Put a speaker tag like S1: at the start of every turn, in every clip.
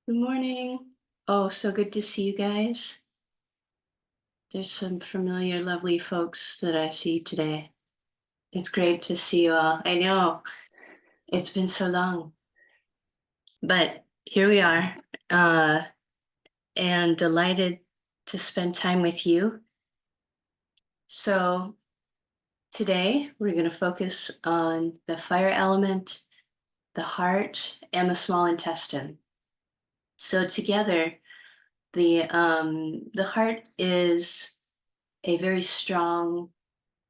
S1: Good morning. Oh, so good to see you guys. There's some familiar, lovely folks that I see today. It's great to see you all. I know it's been so long, but here we are, uh, and delighted to spend time with you. So today we're going to focus on the fire element, the heart, and the small intestine. So together, the heart is a very strong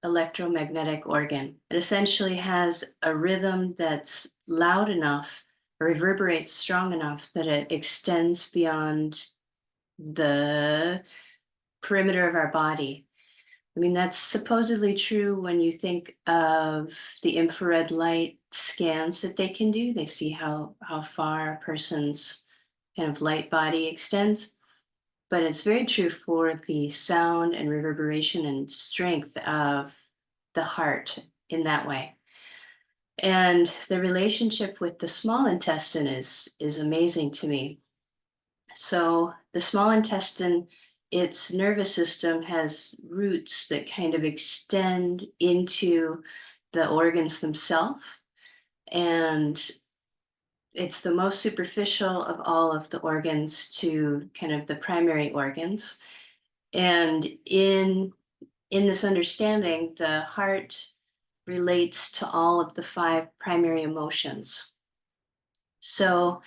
S1: electromagnetic organ. It essentially has a rhythm that's loud enough, reverberates strong enough that it extends beyond the perimeter of our body. I mean, that's supposedly true when you think of the infrared light scans that they can do. They see how far a person's kind of light body extends. But it's very true for the sound and reverberation and strength of the heart in that way. And the relationship with the small intestine is amazing to me. So the small intestine, its nervous system has roots that kind of extend into the organs themselves. And it's the most superficial of all of the organs to kind of the primary organs. And in this understanding, the heart relates to all of the five primary emotions. So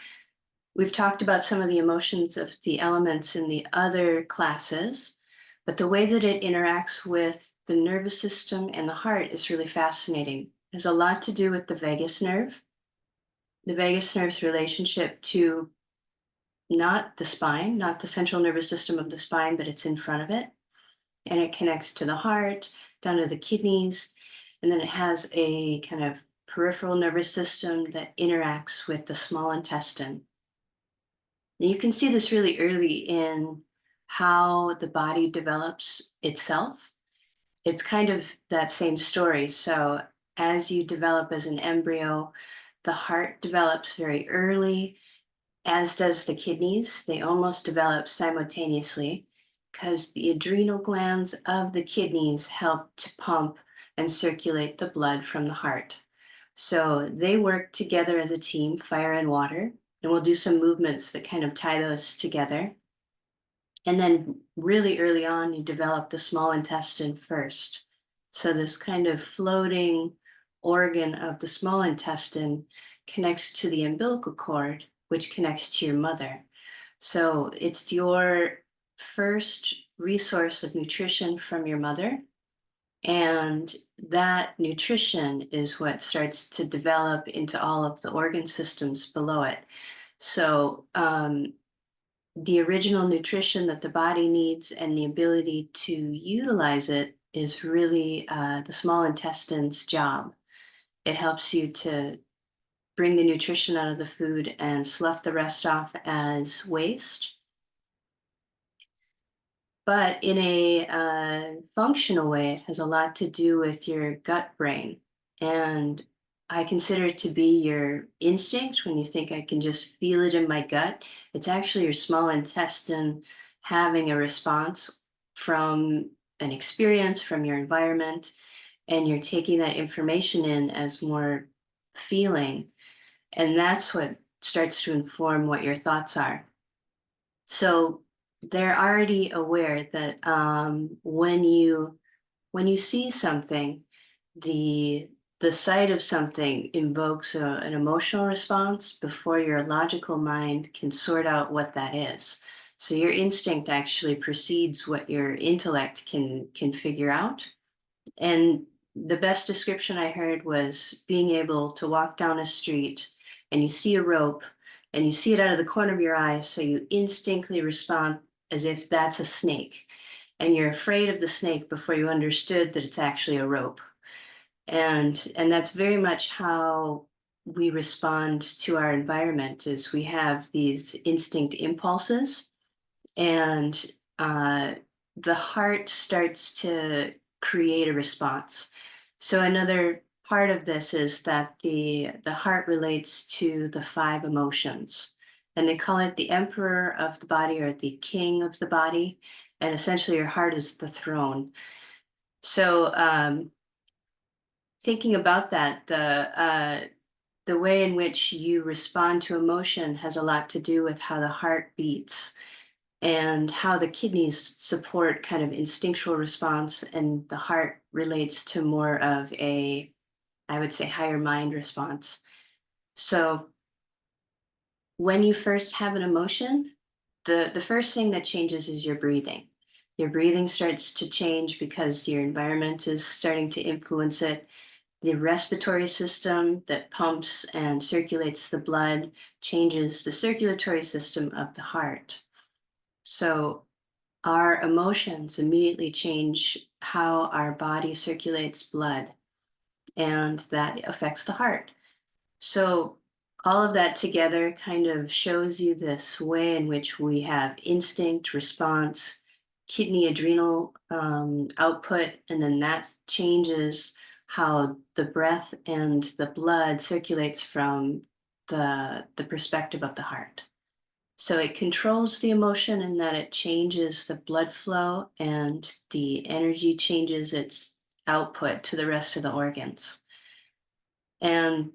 S1: we've talked about some of the emotions of the elements in the other classes, but the way that it interacts with the nervous system and the heart is really fascinating. There's a lot to do with the vagus nerve's relationship to not the spine, not the central nervous system of the spine, but it's in front of it. And it connects to the heart, down to the kidneys, and then it has a kind of peripheral nervous system that interacts with the small intestine. And you can see this really early in how the body develops itself. It's kind of that same story. So, as you develop as an embryo, the heart develops very early, as does the kidneys. They almost develop simultaneously because the adrenal glands of the kidneys help to pump and circulate the blood from the heart. So they work together as a team, fire and water, and we'll do some movements that kind of tie those together. And then really early on, you develop the small intestine first. So this kind of floating organ of the small intestine connects to the umbilical cord, which connects to your mother. So it's your first resource of nutrition from your mother. And that nutrition is what starts to develop into all of the organ systems below it. So the original nutrition that the body needs and the ability to utilize it is really the small intestine's job. It helps you to bring the nutrition out of the food and slough the rest off as waste. But in a functional way, it has a lot to do with your gut brain. And I consider it to be your instinct when you think I can just feel it in my gut. It's actually your small intestine having a response from an experience, from your environment, and you're taking that information in as more feeling. And that's what starts to inform what your thoughts are. So they're already aware that when you see something, the the sight of something invokes an emotional response before your logical mind can sort out what that is. So your instinct actually precedes what your intellect can figure out. And the best description I heard was being able to walk down a street and you see a rope and you see it out of the corner of your eye, so you instinctively respond as if that's a snake. And you're afraid of the snake before you understood that it's actually a rope. And that's very much how we respond to our environment is we have these instinct impulses and the heart starts to create a response. So another part of this is that the heart relates to the five emotions, and they call it the emperor of the body or the king of the body. And essentially, your heart is the throne. So, thinking about that, the way in which you respond to emotion has a lot to do with how the heart beats and how the kidneys support kind of instinctual response, and the heart relates to more of a, I would say, higher mind response. So when you first have an emotion, the first thing that changes is your breathing. Your breathing starts to change because your environment is starting to influence it. The respiratory system that pumps and circulates the blood changes the circulatory system of the heart. So our emotions immediately change how our body circulates blood, and that affects the heart. So all of that together kind of shows you this way in which we have instinct, response, kidney adrenal output, and then that changes how the breath and the blood circulates from the perspective of the heart. So it controls the emotion in that it changes the blood flow, and the energy changes its output to the rest of the organs. And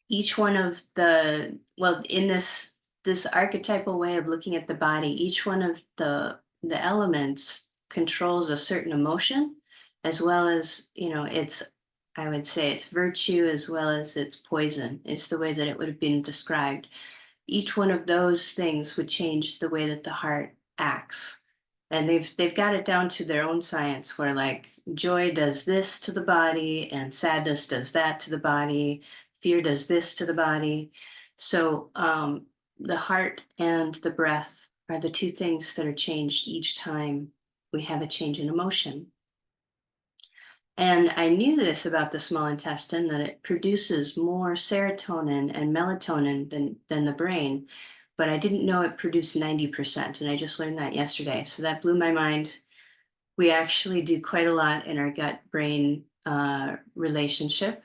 S1: each one of the, well, in this archetypal way of looking at the body, each one of the elements controls a certain emotion, as well as, its, I would say, its virtue as well as its poison is the way that it would have been described. Each one of those things would change the way that the heart acts. And they've got it down to their own science, where like joy does this to the body and sadness does that to the body, fear does this to the body. So the heart and the breath are the two things that are changed each time we have a change in emotion. And I knew this about the small intestine, that it produces more serotonin and melatonin than the brain, but I didn't know it produced 90%. And I just learned that yesterday. So that blew my mind. We actually do quite a lot in our gut brain relationship,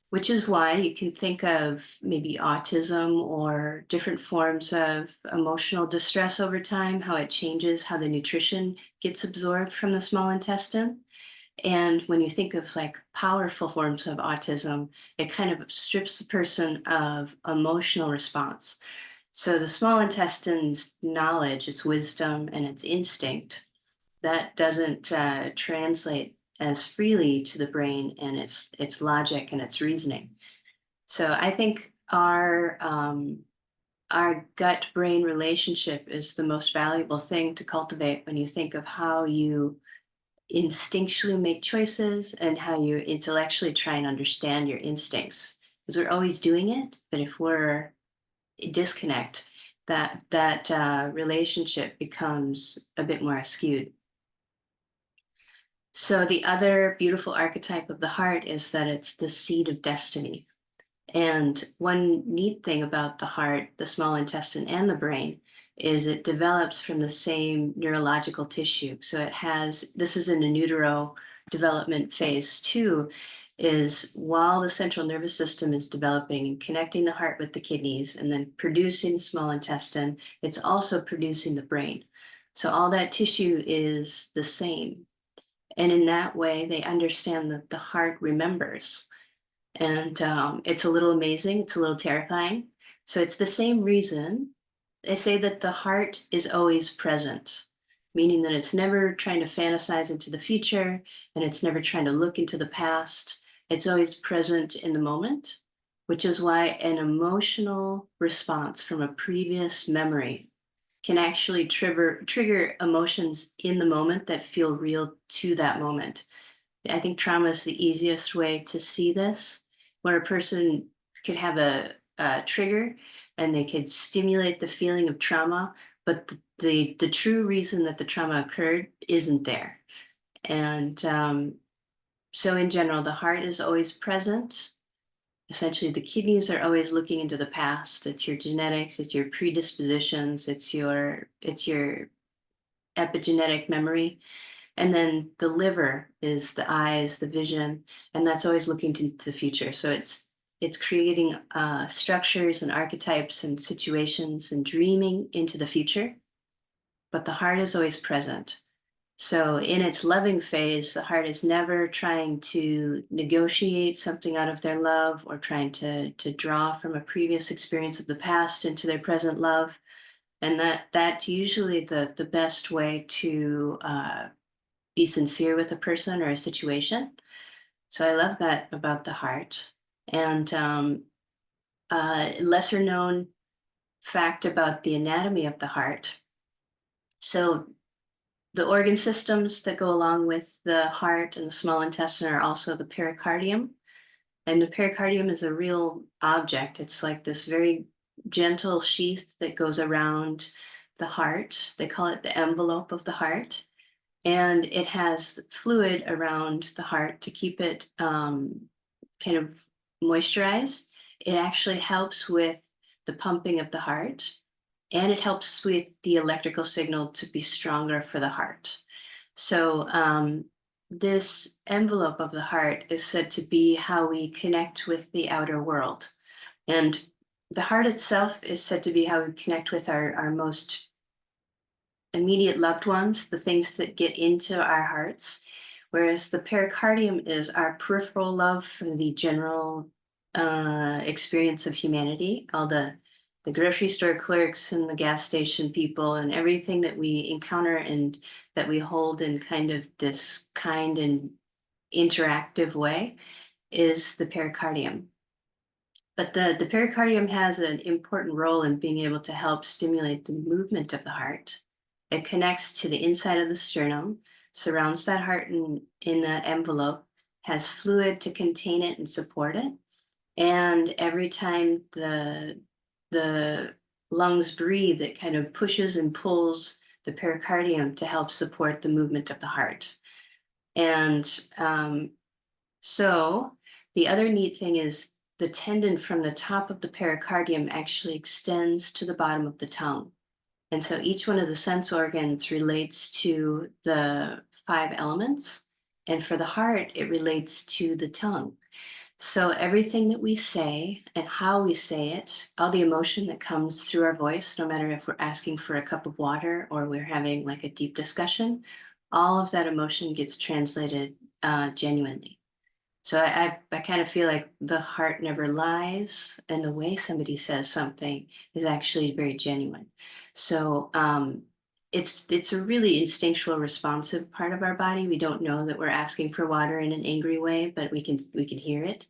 S1: which is why you can think of maybe autism or different forms of emotional distress over time, how it changes how the nutrition gets absorbed from the small intestine. And when you think of like powerful forms of autism, it kind of strips the person of emotional response. So the small intestine's knowledge, its wisdom, and its instinct, that doesn't translate as freely to the brain and its logic and its reasoning. So I think our gut brain relationship is the most valuable thing to cultivate when you think of how you instinctually make choices and how you intellectually try and understand your instincts, because we're always doing it, but if we're disconnect, that relationship becomes a bit more skewed. So the other beautiful archetype of the heart is that it's the seat of destiny. And one neat thing about the heart, the small intestine, and the brain is it develops from the same neurological tissue. So it has, this is in the utero development phase two, is while the central nervous system is developing and connecting the heart with the kidneys and then producing the small intestine, it's also producing the brain. So all that tissue is the same. And in that way, they understand that the heart remembers. And it's a little amazing, it's a little terrifying. So it's the same reason they say that the heart is always present, meaning that it's never trying to fantasize into the future and it's never trying to look into the past. It's always present in the moment, which is why an emotional response from a previous memory can actually trigger emotions in the moment that feel real to that moment. I think trauma is the easiest way to see this, where a person could have a trigger and they could stimulate the feeling of trauma, but the true reason that the trauma occurred isn't there. And so in general, the heart is always present. Essentially, the kidneys are always looking into the past. It's your genetics, it's your predispositions, it's your epigenetic memory. And then the liver is the eyes, the vision, and that's always looking to the future. So it's creating structures and archetypes and situations and dreaming into the future, but the heart is always present. So in its loving phase, the heart is never trying to negotiate something out of their love or trying to draw from a previous experience of the past into their present love. And that's usually the best way to be sincere with a person or a situation. So I love that about the heart. And lesser known fact about the anatomy of the heart. So the organ systems that go along with the heart and the small intestine are also the pericardium. And the pericardium is a real object. It's like this very gentle sheath that goes around the heart. They call it the envelope of the heart. And it has fluid around the heart to keep it kind of moisturized. It actually helps with the pumping of the heart, and it helps with the electrical signal to be stronger for the heart. So this envelope of the heart is said to be how we connect with the outer world. And the heart itself is said to be how we connect with our most immediate loved ones, the things that get into our hearts, whereas the pericardium is our peripheral love for the general experience of humanity, all the grocery store clerks and the gas station people and everything that we encounter and that we hold in kind of this kind and interactive way is the pericardium. But the pericardium has an important role in being able to help stimulate the movement of the heart. It connects to the inside of the sternum, surrounds that heart in that envelope, has fluid to contain it and support it. And every time the lungs breathe, it kind of pushes and pulls the pericardium to help support the movement of the heart. And so the other neat thing is the tendon from the top of the pericardium actually extends to the bottom of the tongue. And so each one of the sense organs relates to the five elements. And for the heart, it relates to the tongue. So everything that we say and how we say it, all the emotion that comes through our voice, no matter if we're asking for a cup of water or we're having like a deep discussion, all of that emotion gets translated genuinely. So I kind of feel like the heart never lies, and the way somebody says something is actually very genuine. So it's a really instinctual, responsive part of our body. We don't know that we're asking for water in an angry way, but we can hear it,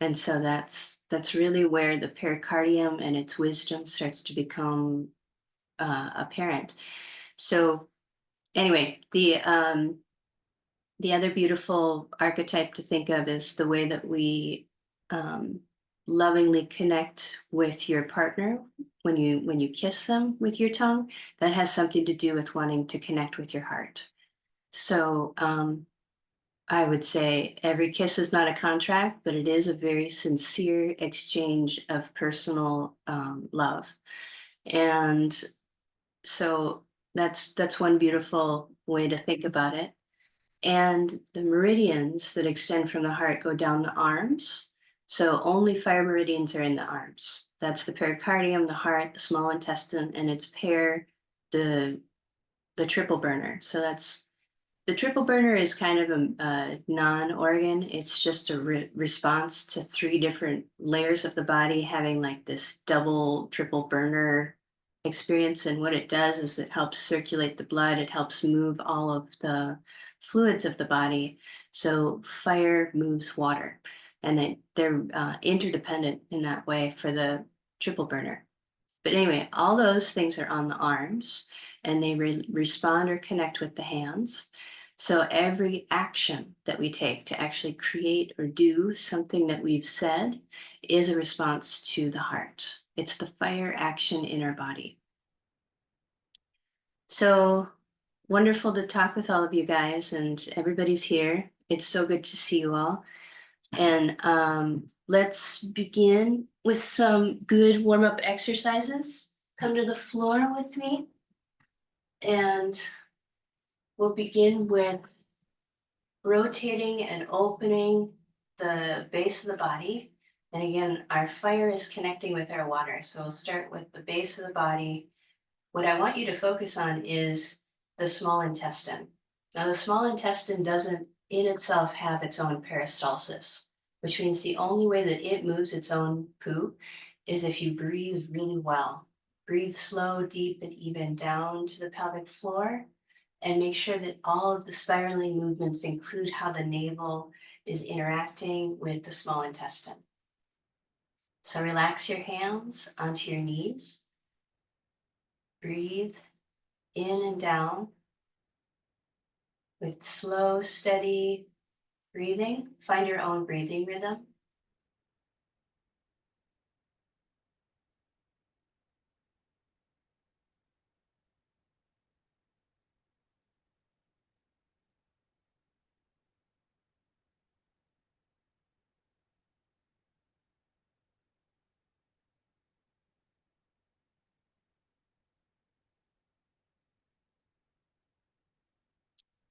S1: and so that's really where the pericardium and its wisdom starts to become apparent. So anyway, the other beautiful archetype to think of is the way that we um, lovingly connect with your partner when you kiss them with your tongue. That has something to do with wanting to connect with your heart. So I would say every kiss is not a contract, but it is a very sincere exchange of personal love. And so that's one beautiful way to think about it. And the meridians that extend from the heart go down the arms. So only fire meridians are in the arms. That's the pericardium, the heart, the small intestine, and its pair, the the triple burner. So that's the triple burner is kind of a non-organ. It's just a response to three different layers of the body having like this double, triple burner experience. And what it does is it helps circulate the blood. It helps move all of the fluids of the body. So fire moves water, and they're interdependent in that way for the triple burner. But anyway, all those things are on the arms, and they respond or connect with the hands. So every action that we take to actually create or do something that we've said is a response to the heart. It's the fire action in our body. So wonderful to talk with all of you guys, and everybody's here. It's so good to see you all. And let's begin with some good warm-up exercises. Come to the floor with me, and we'll begin with rotating and opening the base of the body. And again, our fire is connecting with our water. So we'll start with the base of the body. What I want you to focus on is the small intestine. Now, the small intestine doesn't in itself have its own peristalsis, which means the only way that it moves its own poo is if you breathe really well. Breathe slow, deep, and even down to the pelvic floor, and make sure that all of the spiraling movements include how the navel is interacting with the small intestine. So relax your hands onto your knees. Breathe in and down with slow, steady breathing. Find your own breathing rhythm.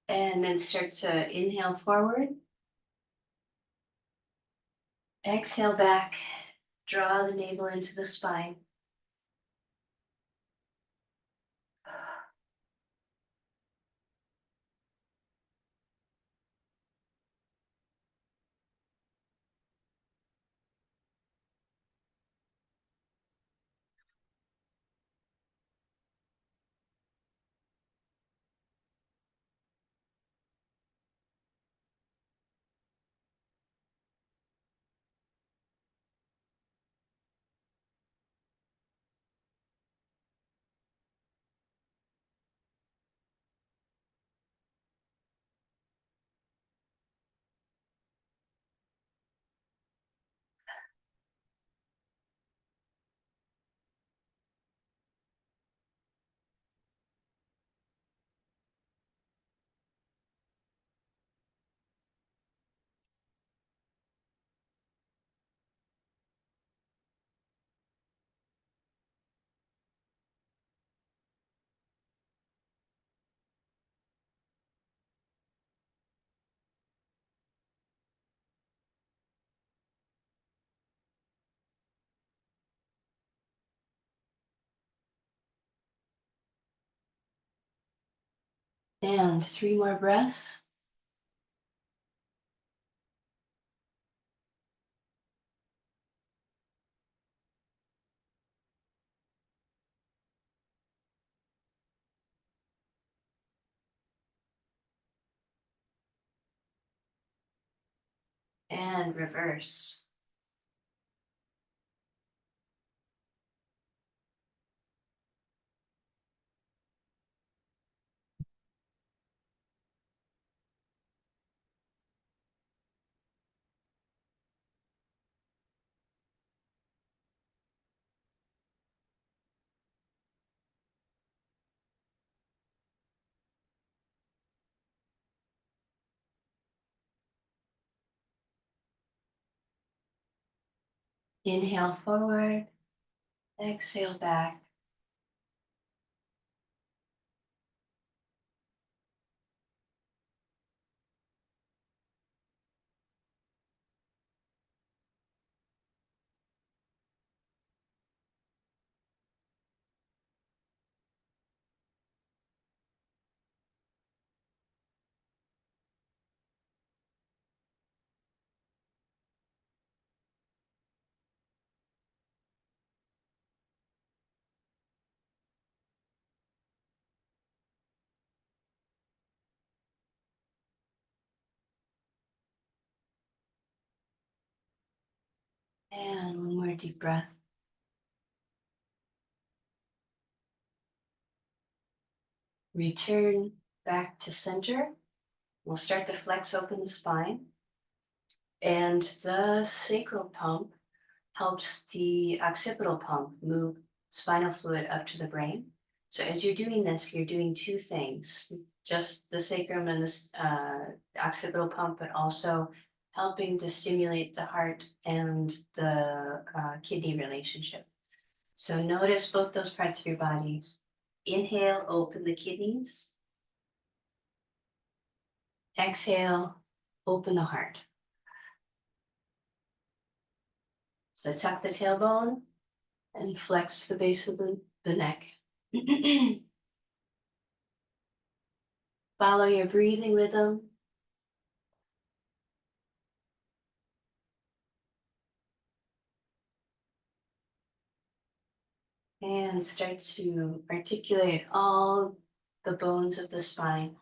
S1: And then start to inhale forward. Exhale back. Draw the navel into the spine. And 3 more breaths. And reverse. Inhale forward. Exhale back. And 1 more deep breath. Return back to center. We'll start to flex open the spine. And the sacral pump helps the occipital pump move spinal fluid up to the brain. So as you're doing this, you're doing 2 things, just the sacrum and the occipital pump, but also helping to stimulate the heart and the kidney relationship. So notice both those parts of your bodies. Inhale, open the kidneys. Exhale, open the heart. So tuck the tailbone and flex the base of the neck. Follow your breathing rhythm. And start to articulate all the bones of the spine.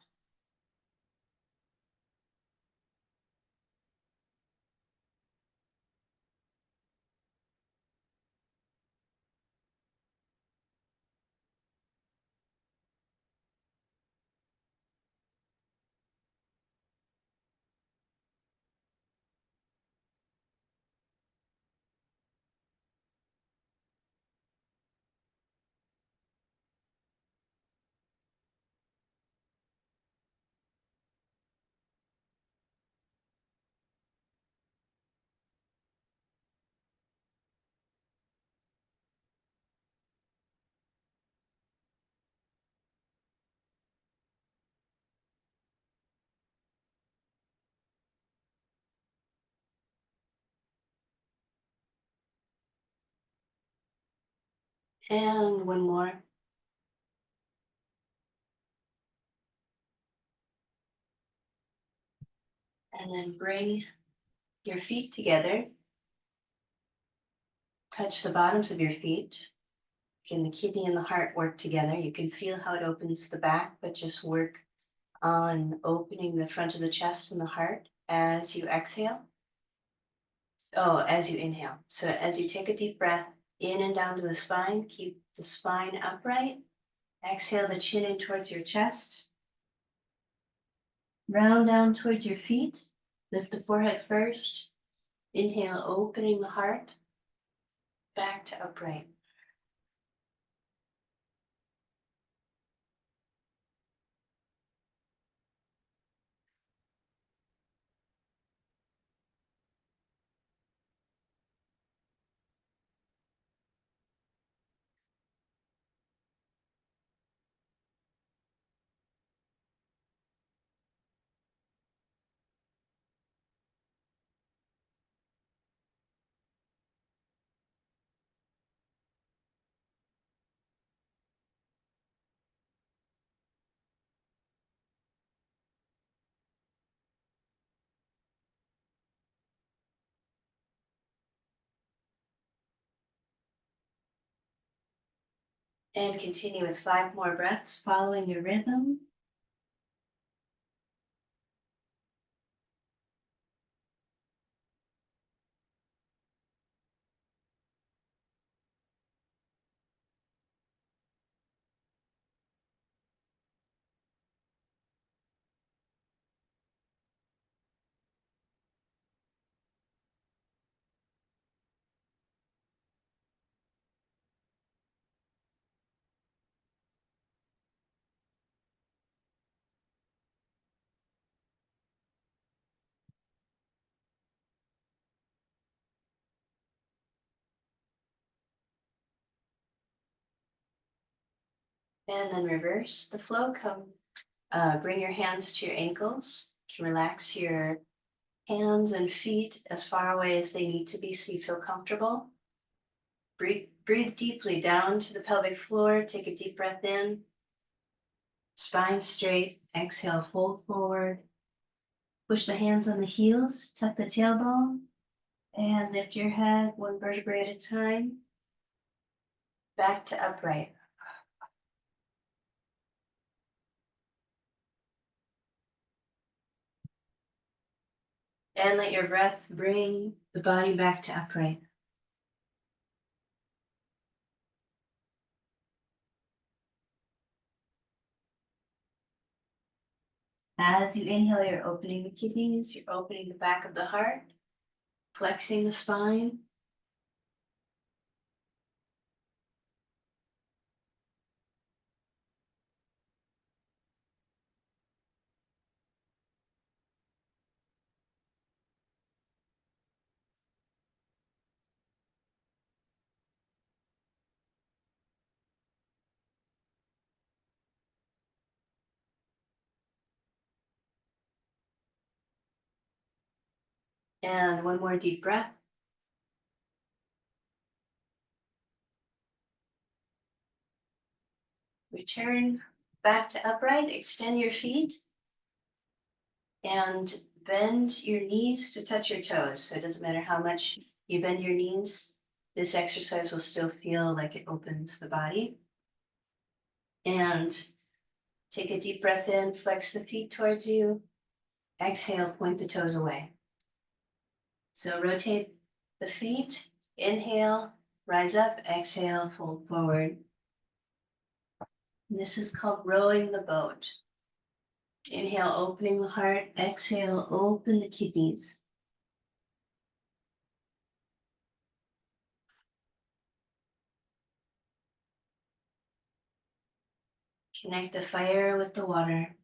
S1: And one more. And then bring your feet together. Touch the bottoms of your feet. Can the kidney and the heart work together? You can feel how it opens the back, but just work on opening the front of the chest and the heart as you exhale. Oh, as you inhale. So as you take a deep breath in and down to the spine, keep the spine upright. Exhale the chin in towards your chest. Round down towards your feet. Lift the forehead first. Inhale, opening the heart. Back to upright. And continue with 5 more breaths, following your rhythm. And then reverse the flow. Bring your hands to your ankles. You can relax your hands and feet as far away as they need to be so you feel comfortable. Breathe deeply down to the pelvic floor. Take a deep breath in. Spine straight. Exhale, fold forward. Push the hands on the heels. Tuck the tailbone. And lift your head 1 vertebrae at a time. Back to upright. And let your breath bring the body back to upright. As you inhale, you're opening the kidneys, you're opening the back of the heart, flexing the spine. And one more deep breath. turn back to upright, extend your feet, and bend your knees to touch your toes. So it doesn't matter how much you bend your knees, this exercise will still feel like it opens the body. And take a deep breath in, flex the feet towards you. Exhale, point the toes away. So rotate the feet, inhale, rise up, exhale, fold forward. And this is called rowing the boat. Inhale, opening the heart, exhale, open the kidneys. Connect the fire with the water.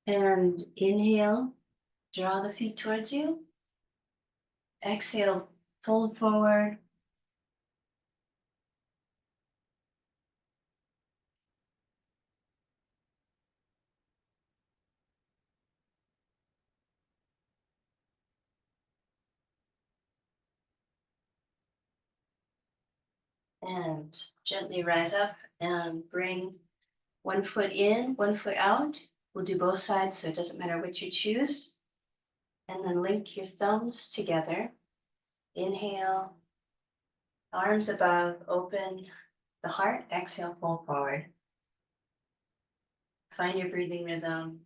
S1: And inhale, draw the feet towards you. Exhale, fold forward. And gently rise up and bring one foot in, one foot out. We'll do both sides, so it doesn't matter which you choose. And then link your thumbs together. Inhale, arms above, open the heart. Exhale, fold forward. Find your breathing rhythm.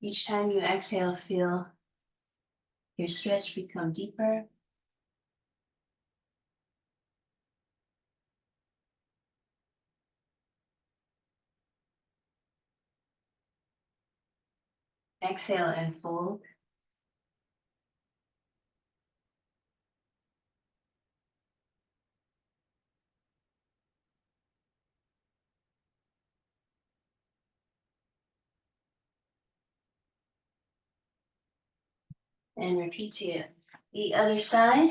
S1: Each time you exhale, feel your stretch become deeper. Exhale and fold. And repeat to the other side.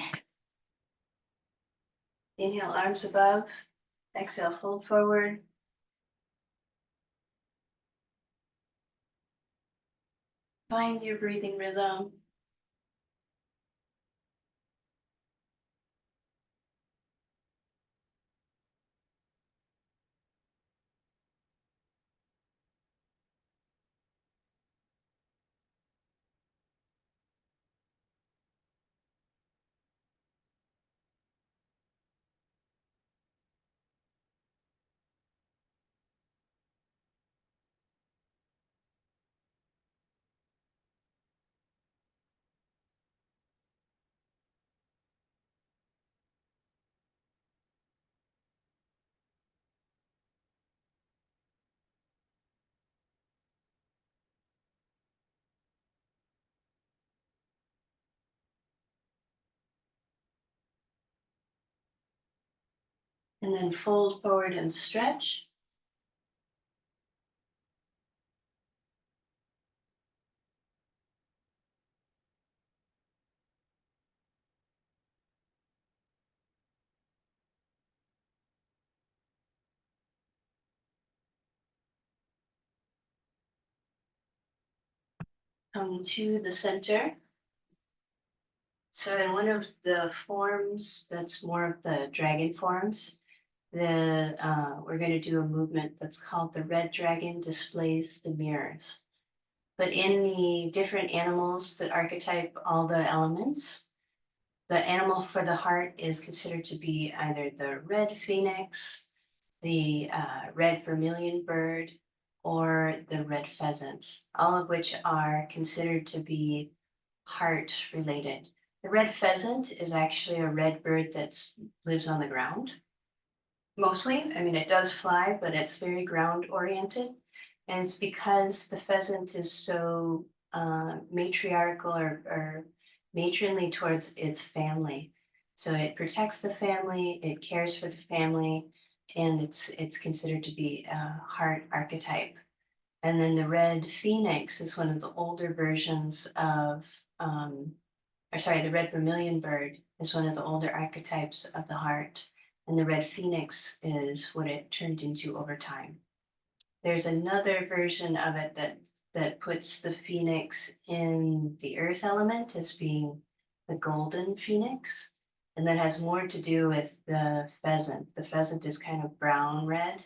S1: Inhale, arms above. Exhale, fold forward. Find your breathing rhythm. And then fold forward and stretch. Come to the center. So in one of the forms, that's more of the dragon forms, we're going to do a movement that's called the red dragon displays the mirrors. But in the different animals that archetype all the elements, the animal for the heart is considered to be either the red phoenix, the red vermilion bird, or the red pheasant, all of which are considered to be heart related. The red pheasant is actually a red bird that lives on the ground mostly. I mean, it does fly, but it's very ground oriented. And it's because the pheasant is so matriarchal or matronly towards its family. So it protects the family, it cares for the family, and it's considered to be a heart archetype. And then the red phoenix is one of the older versions of, or sorry, the red vermilion bird is one of the older archetypes of the heart. And the red phoenix is what it turned into over time. There's another version of it that puts the phoenix in the earth element as being the golden phoenix. And that has more to do with the pheasant. The pheasant is kind of brown red.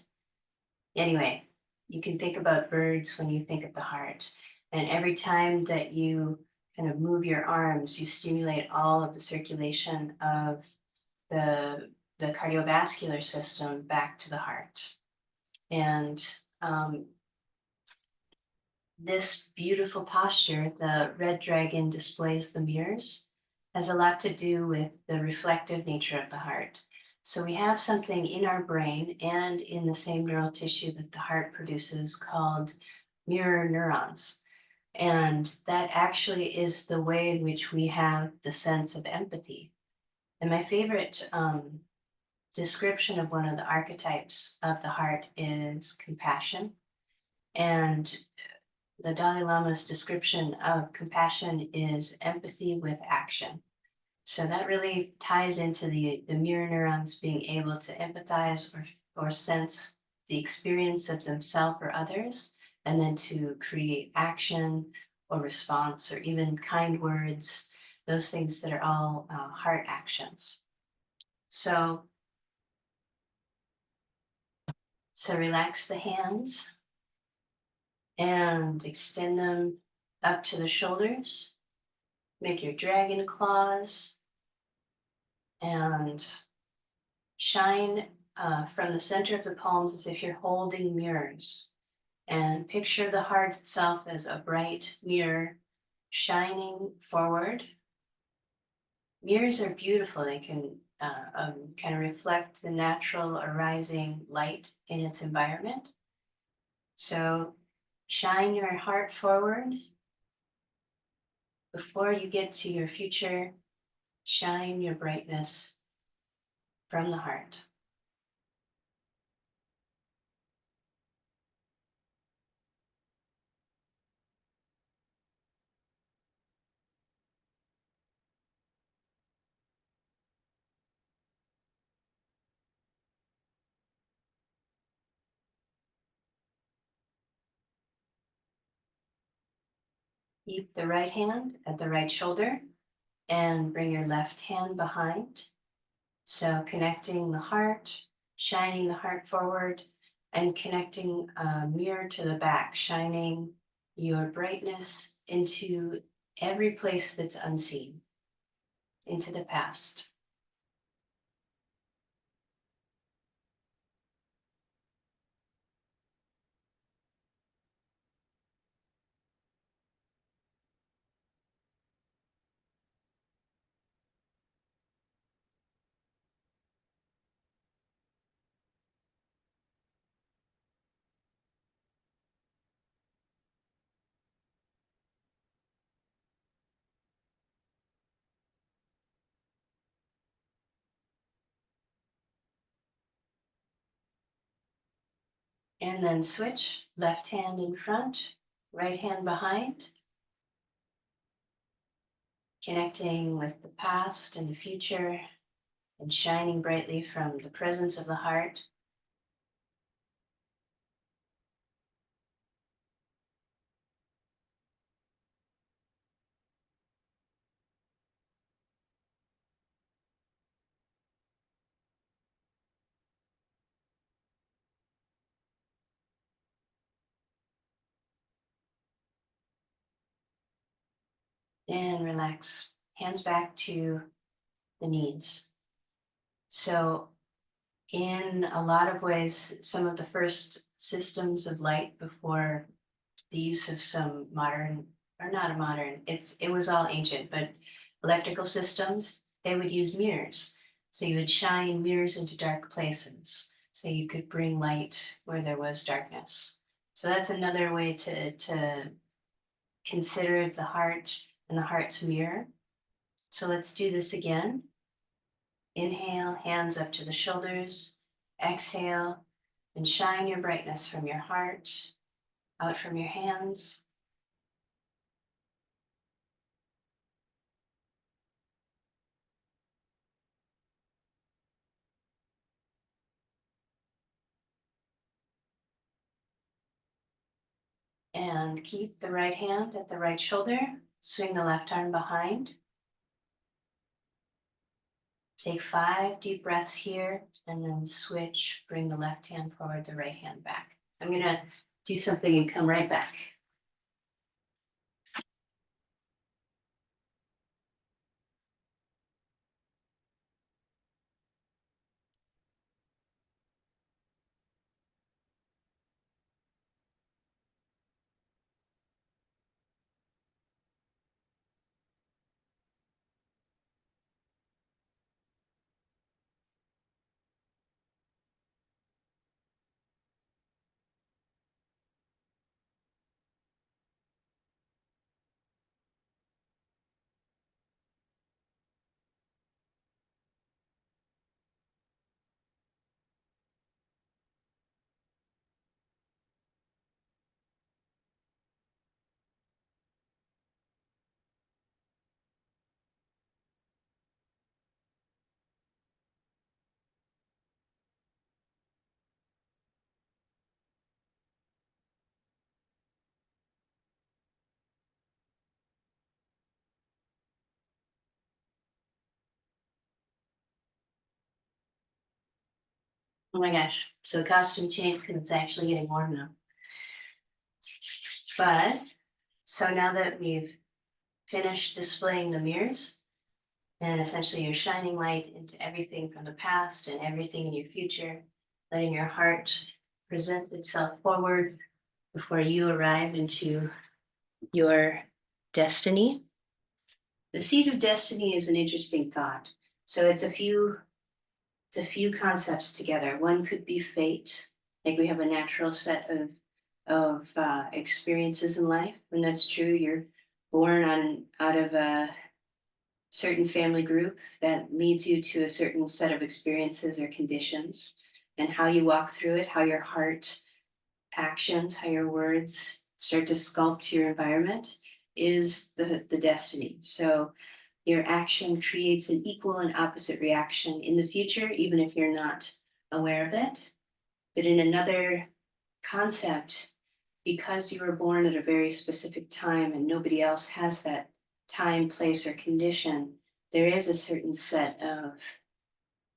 S1: Anyway, you can think about birds when you think of the heart. And every time that you kind of move your arms, you stimulate all of the circulation of the, the cardiovascular system back to the heart. And um, this beautiful posture, the red dragon displays the mirrors, has a lot to do with the reflective nature of the heart. So we have something in our brain and in the same neural tissue that the heart produces called mirror neurons. And that actually is the way in which we have the sense of empathy. And my favorite description of one of the archetypes of the heart is compassion. And the Dalai Lama's description of compassion is empathy with action. So that really ties into the mirror neurons being able to empathize or sense the experience of themselves or others, and then to create action or response or even kind words, those things that are all heart actions. So, so relax the hands and extend them up to the shoulders. Make your dragon claws and shine from the center of the palms as if you're holding mirrors. And picture the heart itself as a bright mirror shining forward. Mirrors are beautiful. They can kind of reflect the natural arising light in its environment. So shine your heart forward. Before you get to your future, shine your brightness from the heart. Keep the right hand at the right shoulder and bring your left hand behind. So connecting the heart, shining the heart forward, and connecting a mirror to the back, shining your brightness into every place that's unseen, into the past. And then switch, left hand in front, right hand behind, connecting with the past and the future and shining brightly from the presence of the heart. And relax, hands back to the knees. So in a lot of ways, some of the first systems of light before the use of some modern, or not a modern, it was all ancient, but electrical systems, they would use mirrors. So you would shine mirrors into dark places so you could bring light where there was darkness. So that's another way to consider the heart and the heart's mirror. So let's do this again. Inhale, hands up to the shoulders. Exhale, and shine your brightness from your heart out from your hands. And keep the right hand at the right shoulder. Swing the left arm behind. Take 5 deep breaths here and then switch. Bring the left hand forward, the right hand back. I'm going to do something and come right back. Oh my gosh. So the costume changed because it's actually getting warm now. But so now that we've finished displaying the mirrors, and essentially you're shining light into everything from the past and everything in your future, letting your heart present itself forward before you arrive into your destiny. The seed of destiny is an interesting thought. So it's a few concepts together. One could be fate, like we have a natural set of experiences in life, and that's true. You're born out of a certain family group that leads you to a certain set of experiences or conditions, and how you walk through it, how your heart actions, how your words start to sculpt your environment is the destiny. So your action creates an equal and opposite reaction in the future, even if you're not aware of it. But in another concept, because you were born at a very specific time and nobody else has that time, place, or condition, there is a certain set of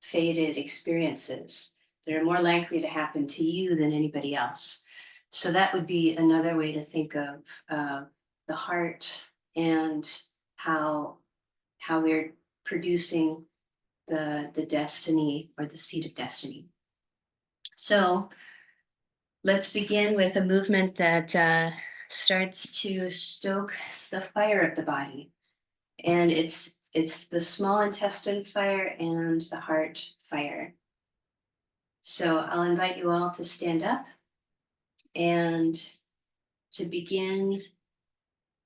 S1: fated experiences that are more likely to happen to you than anybody else. So that would be another way to think of the heart and how we're producing the destiny or the seed of destiny. So let's begin with a movement that starts to stoke the fire of the body, and it's the small intestine fire and the heart fire. So I'll invite you all to stand up and to begin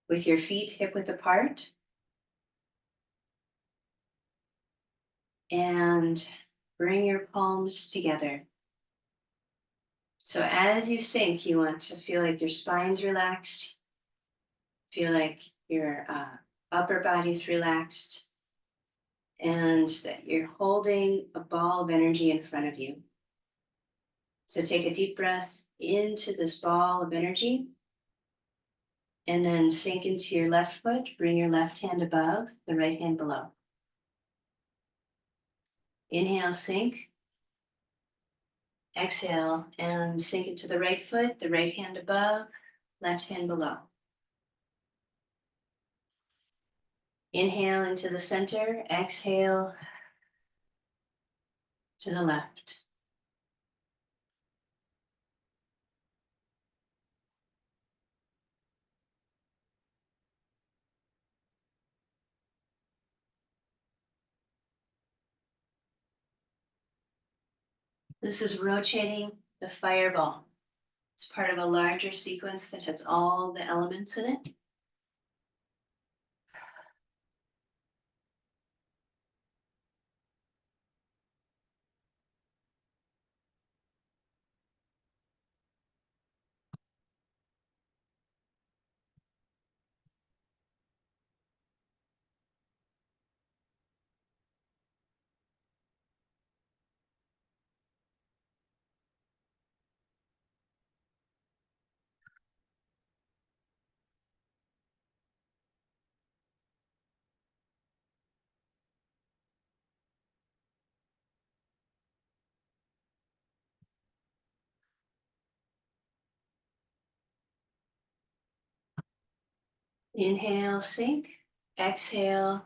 S1: with your feet hip width apart and bring your palms together. So as you sink, you want to feel like your spine's relaxed, feel like your upper body's relaxed, and that you're holding a ball of energy in front of you. So take a deep breath into this ball of energy and then sink into your left foot. Bring your left hand above, the right hand below. Inhale, sink. Exhale and sink into the right foot, the right hand above, left hand below. Inhale into the center, exhale to the left. This is rotating the fireball. It's part of a larger sequence that has all the elements in it. Inhale, sink. Exhale,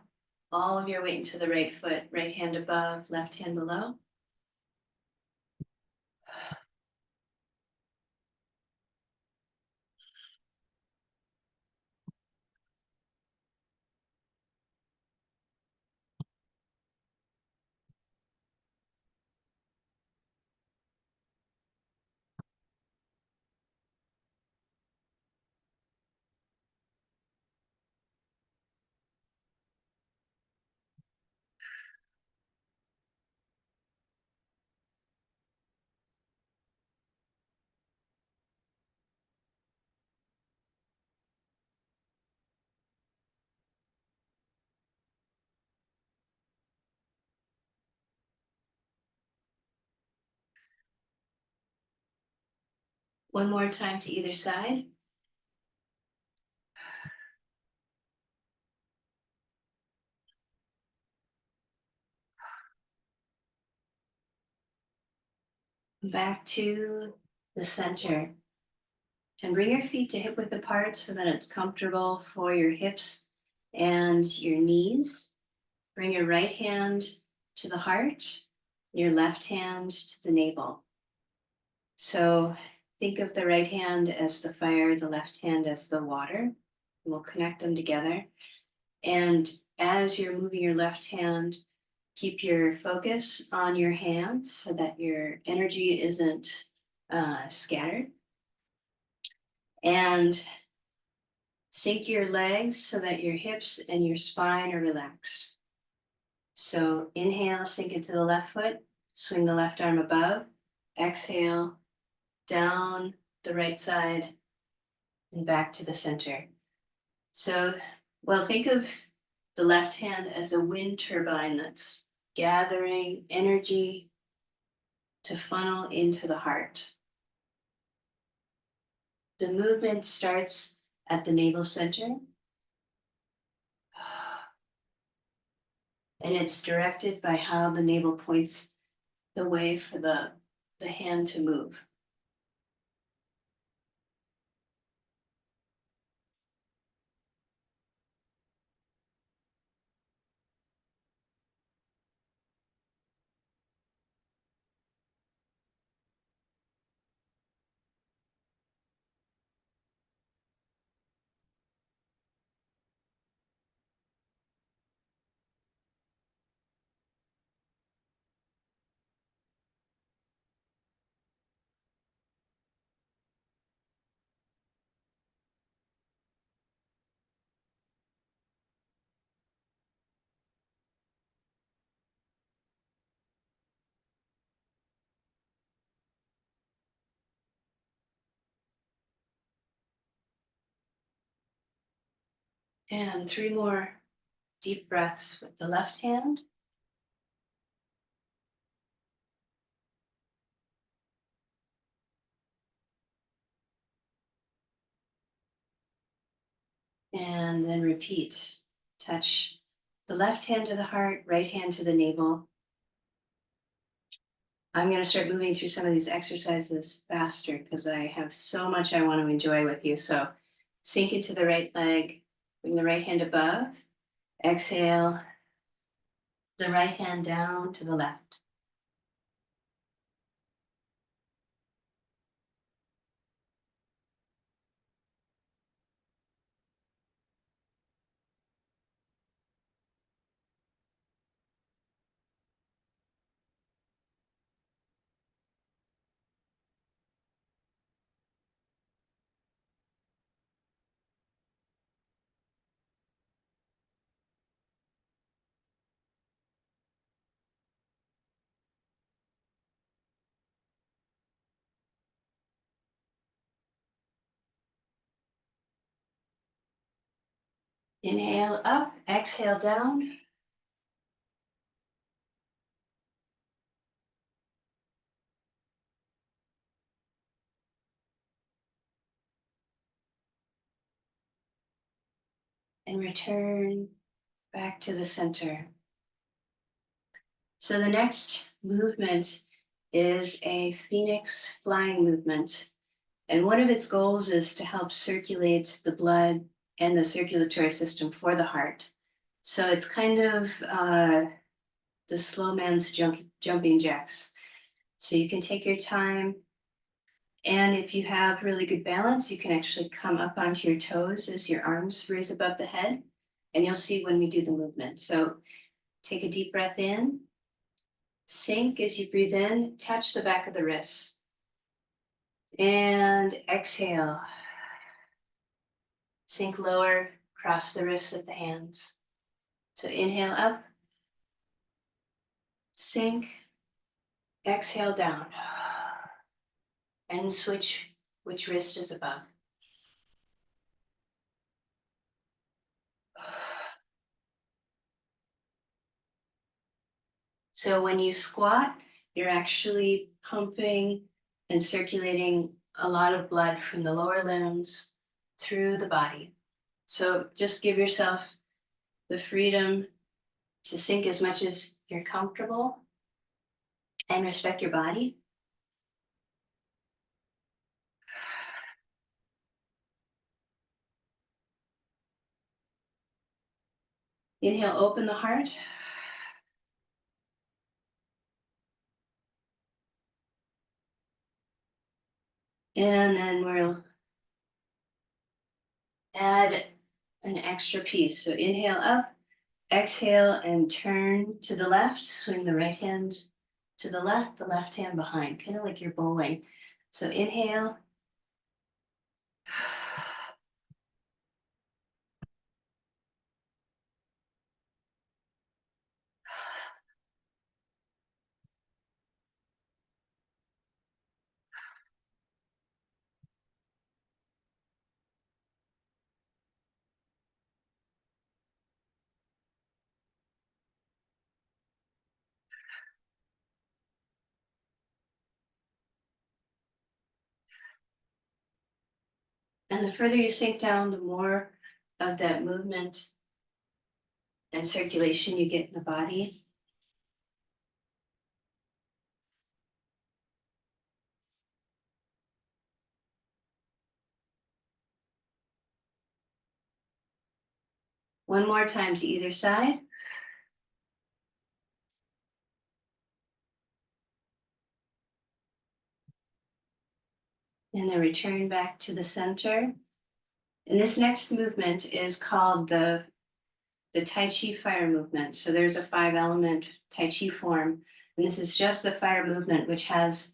S1: all of your weight into the right foot, right hand above, left hand below. One more time to either side. Back to the center. And bring your feet to hip width apart so that it's comfortable for your hips and your knees. Bring your right hand to the heart, your left hand to the navel. So think of the right hand as the fire, the left hand as the water. And we'll connect them together. And as you're moving your left hand, keep your focus on your hands so that your energy isn't scattered. And sink your legs so that your hips and your spine are relaxed. So inhale, sink into the left foot, swing the left arm above. Exhale, down the right side and back to the center. So, well, think of the left hand as a wind turbine that's gathering energy to funnel into the heart. The movement starts at the navel center, and it's directed by how the navel points the way for the hand to move. And 3 more deep breaths with the left hand. And then repeat. Touch the left hand to the heart, right hand to the navel. I'm going to start moving through some of these exercises faster because I have so much I want to enjoy with you. So sink into the right leg, bring the right hand above. Exhale, the right hand down to the left. Inhale up, exhale down. And return back to the center. So the next movement is a phoenix flying movement. And one of its goals is to help circulate the blood and the circulatory system for the heart. So it's kind of the slow man's jumping jacks. So you can take your time. And if you have really good balance, you can actually come up onto your toes as your arms raise above the head. And you'll see when we do the movement. So take a deep breath in, sink as you breathe in, touch the back of the wrists. And exhale. Sink lower, cross the wrists at the hands. So inhale up, sink, exhale down. And switch which wrist is above. So when you squat, you're actually pumping and circulating a lot of blood from the lower limbs through the body. So just give yourself the freedom to sink as much as you're comfortable and respect your body. Inhale, open the heart. And then we'll add an extra piece. So inhale up, exhale and turn to the left, swing the right hand to the left hand behind, kind of like you're bowling. So inhale. And the further you sink down, the more of that movement and circulation you get in the body. One more time to either side. And then return back to the center. And this next movement is called the Tai Chi fire movement. So there's a 5-element Tai Chi form. And this is just the fire movement, which has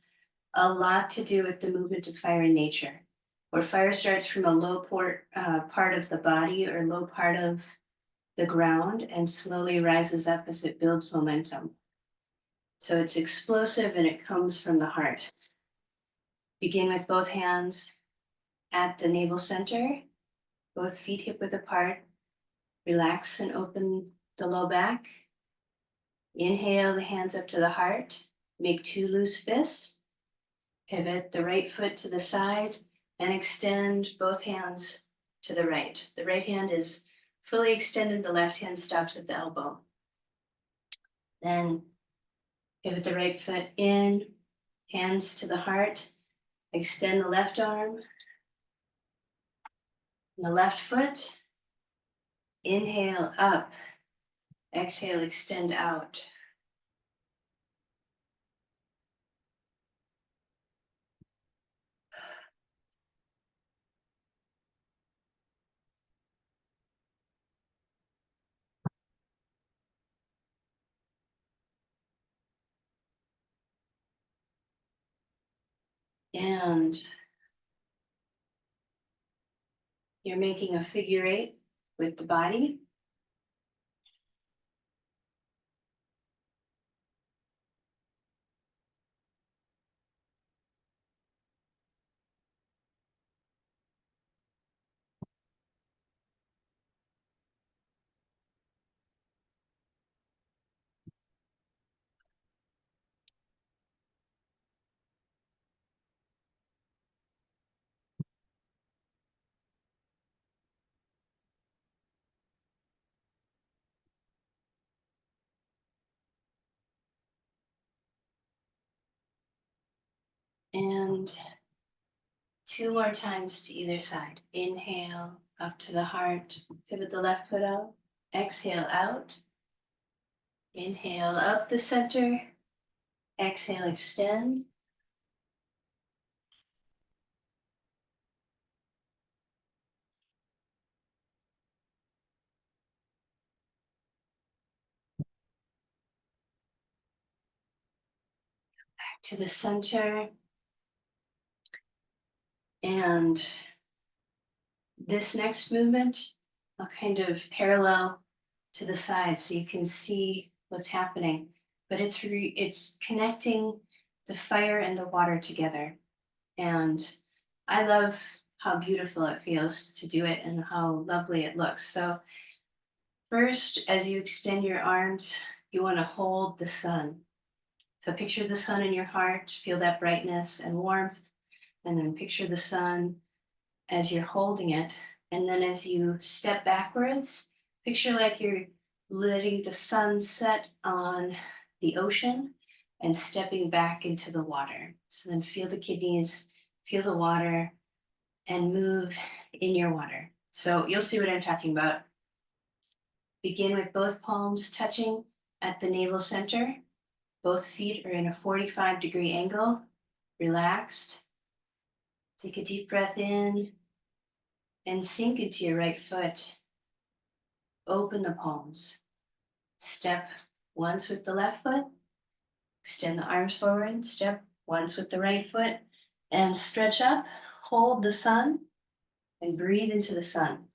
S1: a lot to do with the movement of fire in nature, where fire starts from a low part of the body or low part of the ground and slowly rises up as it builds momentum. So it's explosive and it comes from the heart. Begin with both hands at the navel center, both feet hip width apart. Relax and open the low back. Inhale the hands up to the heart. Make 2 loose fists. Pivot the right foot to the side and extend both hands to the right. The right hand is fully extended, the left hand stops at the elbow. Then pivot the right foot in, hands to the heart, extend the left arm, and the left foot. Inhale up, exhale, extend out. And you're making a figure 8 with the body. And 2 more times to either side. Inhale up to the heart, pivot the left foot out. Exhale out. Inhale up the center. Exhale, extend. Back to the center. And this next movement, I'll kind of parallel to the side so you can see what's happening. But it's connecting the fire and the water together. And I love how beautiful it feels to do it and how lovely it looks. So first, as you extend your arms, you want to hold the sun. So picture the sun in your heart, feel that brightness and warmth, and then picture the sun as you're holding it. And then as you step backwards, picture like you're letting the sun set on the ocean and stepping back into the water. So then feel the kidneys, feel the water, and move in your water. So you'll see what I'm talking about. Begin with both palms touching at the navel center. Both feet are in a 45-degree angle, relaxed. Take a deep breath in and sink into your right foot. Open the palms. Step once with the left foot. Extend the arms forward. Step once with the right foot. And stretch up. Hold the sun and breathe into the sun.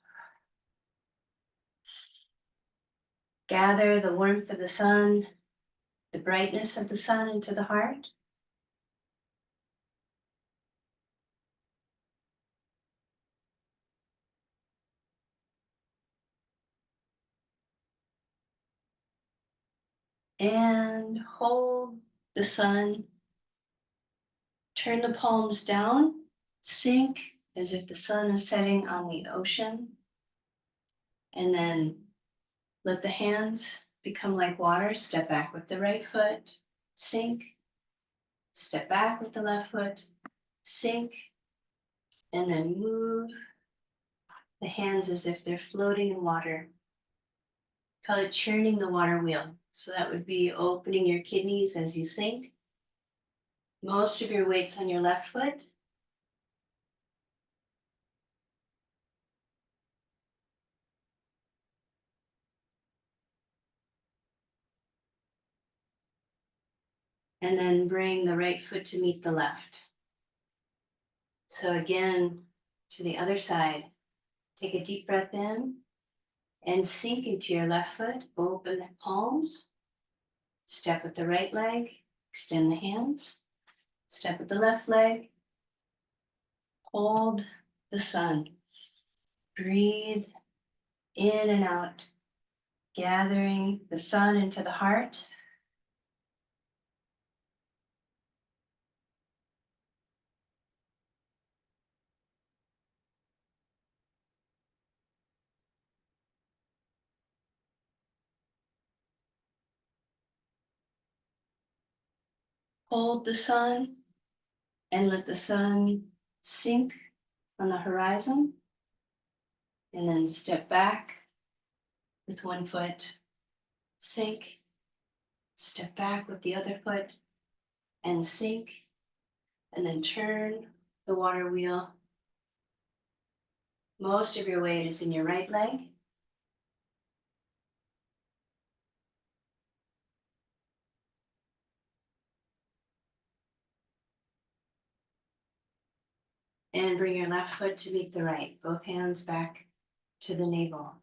S1: Gather the warmth of the sun, the brightness of the sun into the heart. And hold the sun. Turn the palms down, sink as if the sun is setting on the ocean. And then let the hands become like water. Step back with the right foot, sink. Step back with the left foot, sink. And then move the hands as if they're floating in water. Call it churning the water wheel. So that would be opening your kidneys as you sink. Most of your weight's on your left foot. And then bring the right foot to meet the left. So again, to the other side, take a deep breath in and sink into your left foot. Open the palms. Step with the right leg. Extend the hands. Step with the left leg. Hold the sun. Breathe in and out, gathering the sun into the heart. Hold the sun and let the sun sink on the horizon. And then step back with one foot, sink, step back with the other foot and sink, and then turn the water wheel. Most of your weight is in your right leg. And bring your left foot to meet the right, both hands back to the navel.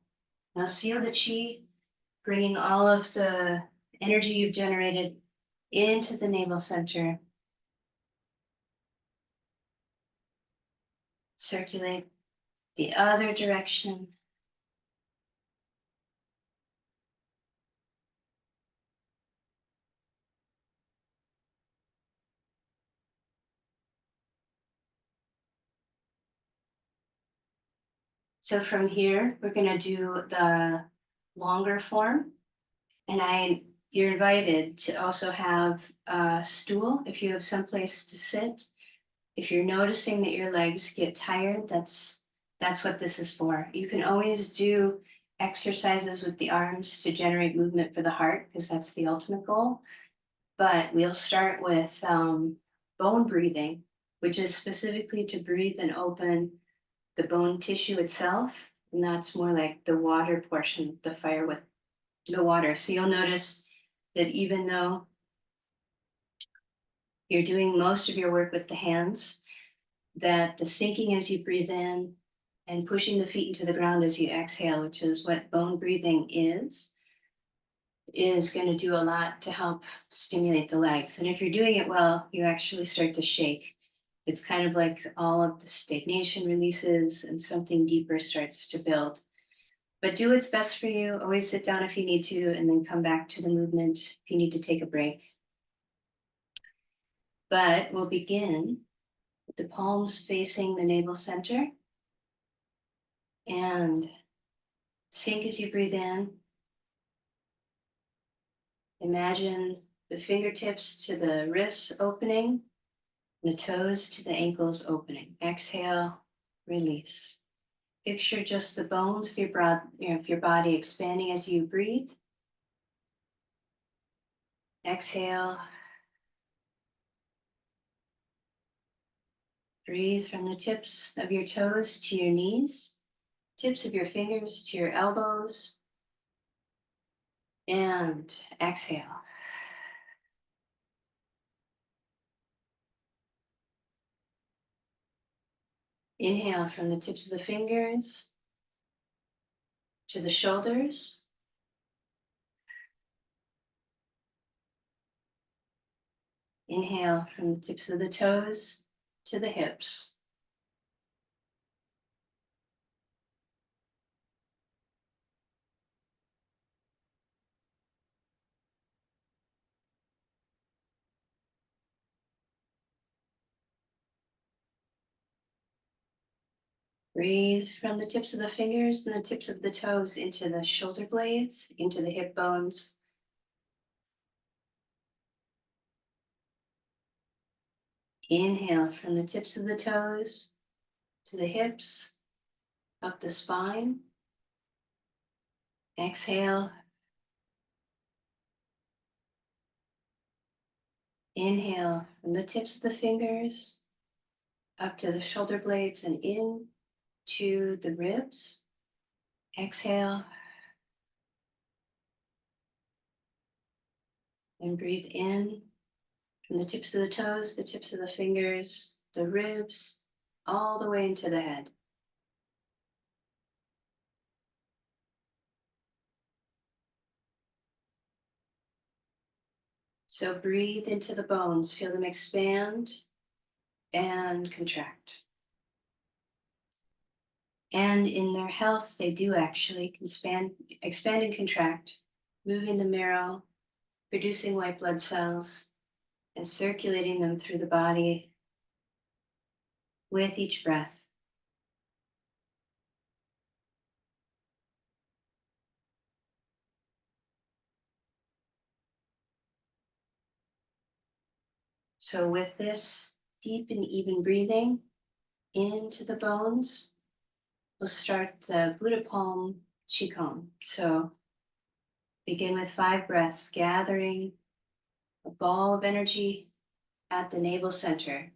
S1: Now seal the chi, bringing all of the energy you've generated into the navel center. Circulate the other direction. So from here, we're going to do the longer form. And you're invited to also have a stool if you have someplace to sit. If you're noticing that your legs get tired, that's what this is for. You can always do exercises with the arms to generate movement for the heart, because that's the ultimate goal. But we'll start with bone breathing, which is specifically to breathe and open the bone tissue itself. And that's more like the water portion, the fire with the water. So you'll notice that even though you're doing most of your work with the hands, that the sinking as you breathe in and pushing the feet into the ground as you exhale, which is what bone breathing is going to do a lot to help stimulate the legs. And if you're doing it well, you actually start to shake. It's kind of like all of the stagnation releases and something deeper starts to build. But do what's best for you. Always sit down if you need to, and then come back to the movement if you need to take a break. But we'll begin with the palms facing the navel center, and sink as you breathe in. Imagine the fingertips to the wrists opening, the toes to the ankles opening. Exhale, release. Picture just the bones of your body expanding as you breathe. Exhale. Breathe from the tips of your toes to your knees, tips of your fingers to your elbows, and exhale. Inhale from the tips of the fingers to the shoulders. Inhale from the tips of the toes to the hips. Breathe from the tips of the fingers and the tips of the toes into the shoulder blades, into the hip bones. Inhale from the tips of the toes to the hips, up the spine. Exhale. Inhale from the tips of the fingers up to the shoulder blades and in to the ribs. Exhale. And breathe in from the tips of the toes, the tips of the fingers, the ribs, all the way into the head. So breathe into the bones, feel them expand and contract. And in their health, they do actually expand and contract, moving the marrow, producing white blood cells, and circulating them through the body with each breath. So with this deep and even breathing into the bones, we'll start the Buddha Palm Qigong. So begin with 5 breaths, gathering a ball of energy at the navel center.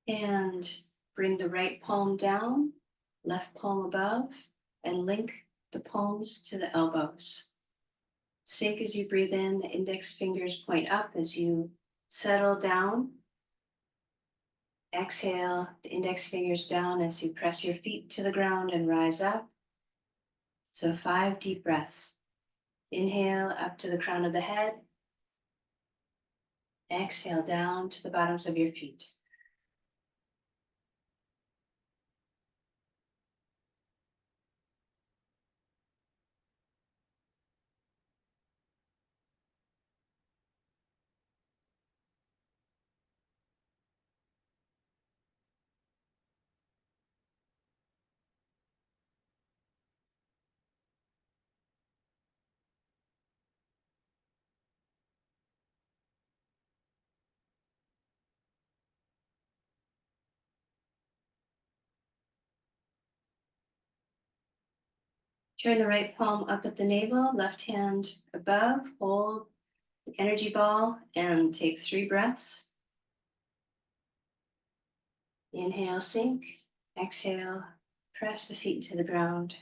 S1: And bring the right palm down, left palm above, and link the palms to the elbows. Sink as you breathe in, the index fingers point up as you settle down. Exhale the index fingers down as you press your feet to the ground and rise up. So 5 deep breaths. Inhale up to the crown of the head. Exhale down to the bottoms of your feet. Turn the right palm up at the navel, left hand above, hold the energy ball and take 3 breaths. Inhale, sink. Exhale, press the feet to the ground.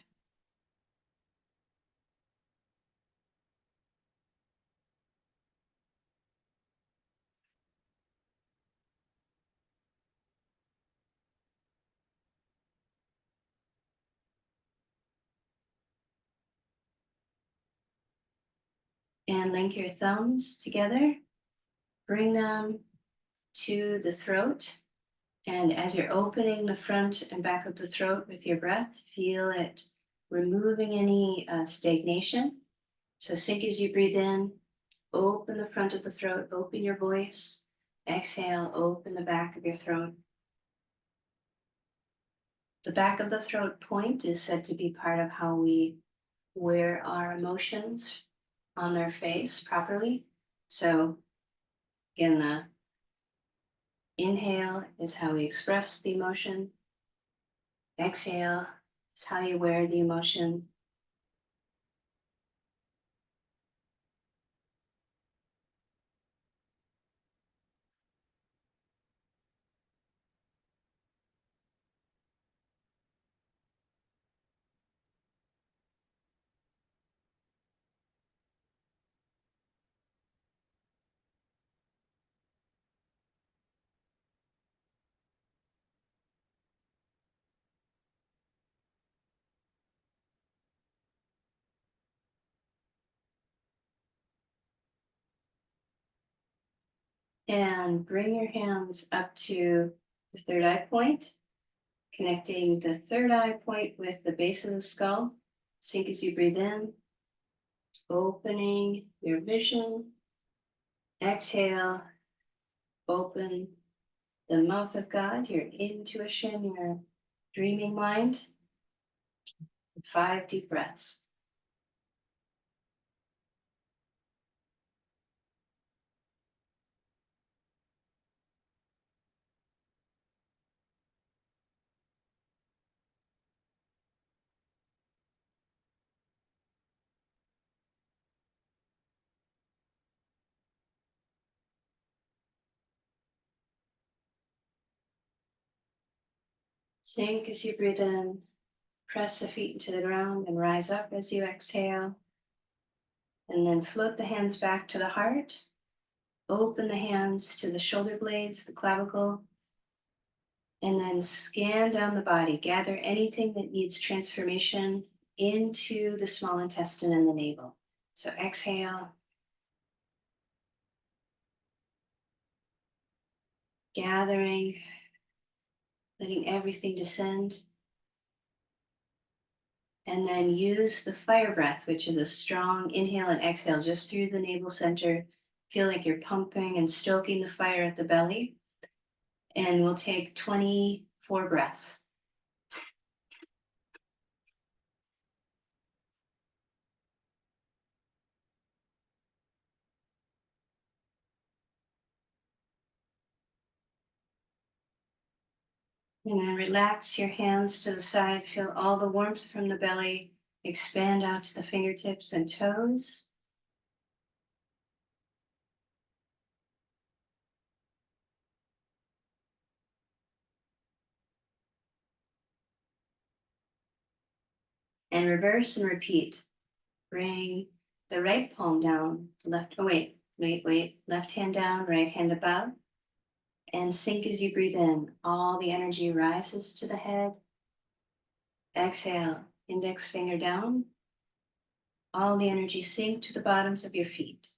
S1: And link your thumbs together. Bring them to the throat. And as you're opening the front and back of the throat with your breath, feel it removing any stagnation. So sink as you breathe in, open the front of the throat, open your voice. Exhale, open the back of your throat. The back of the throat point is said to be part of how we wear our emotions on their face properly. So again, the inhale is how we express the emotion. Exhale is how you wear the emotion. And bring your hands up to the third eye point, connecting the third eye point with the base of the skull. Sink as you breathe in, opening your vision. Exhale, open the mouth of God, your intuition, your dreaming mind. 5 deep breaths. Sink as you breathe in, press the feet into the ground and rise up as you exhale. And then float the hands back to the heart. Open the hands to the shoulder blades, the clavicle, and then scan down the body. Gather anything that needs transformation into the small intestine and the navel. So exhale, gathering, letting everything descend. And then use the fire breath, which is a strong inhale and exhale just through the navel center. Feel like you're pumping and stoking the fire at the belly. And we'll take 24 breaths. And then relax your hands to the side. Feel all the warmth from the belly expand out to the fingertips and toes. And reverse and repeat. Bring the right palm down, left, oh wait, left hand down, right hand above. And sink as you breathe in. All the energy rises to the head. Exhale, index finger down. All the energy sink to the bottoms of your feet.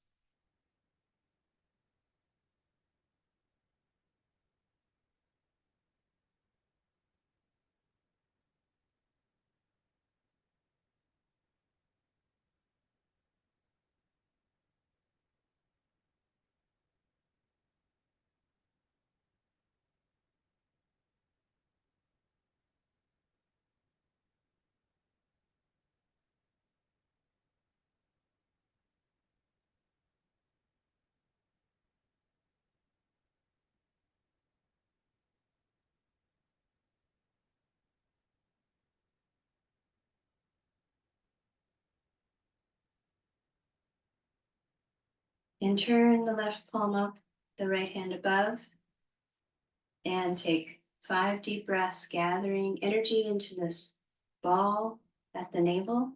S1: And turn the left palm up, the right hand above, and take 5 deep breaths, gathering energy into this ball at the navel.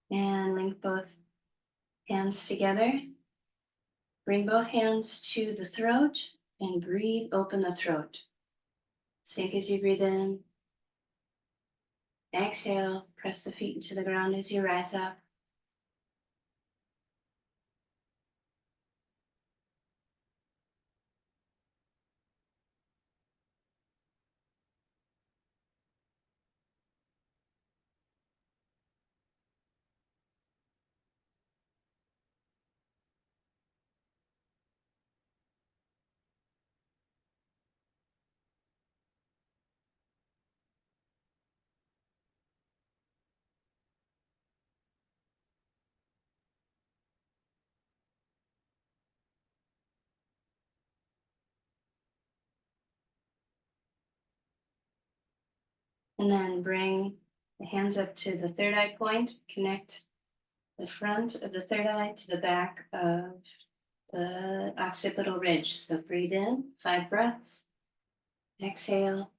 S1: And link both hands together. Bring both hands to the throat and breathe open the throat. Sink as you breathe in. Exhale, press the feet into the ground as you rise up. And then bring the hands up to the third eye point. Connect the front of the third eye to the back of the occipital ridge. So breathe in, 5 breaths. Exhale.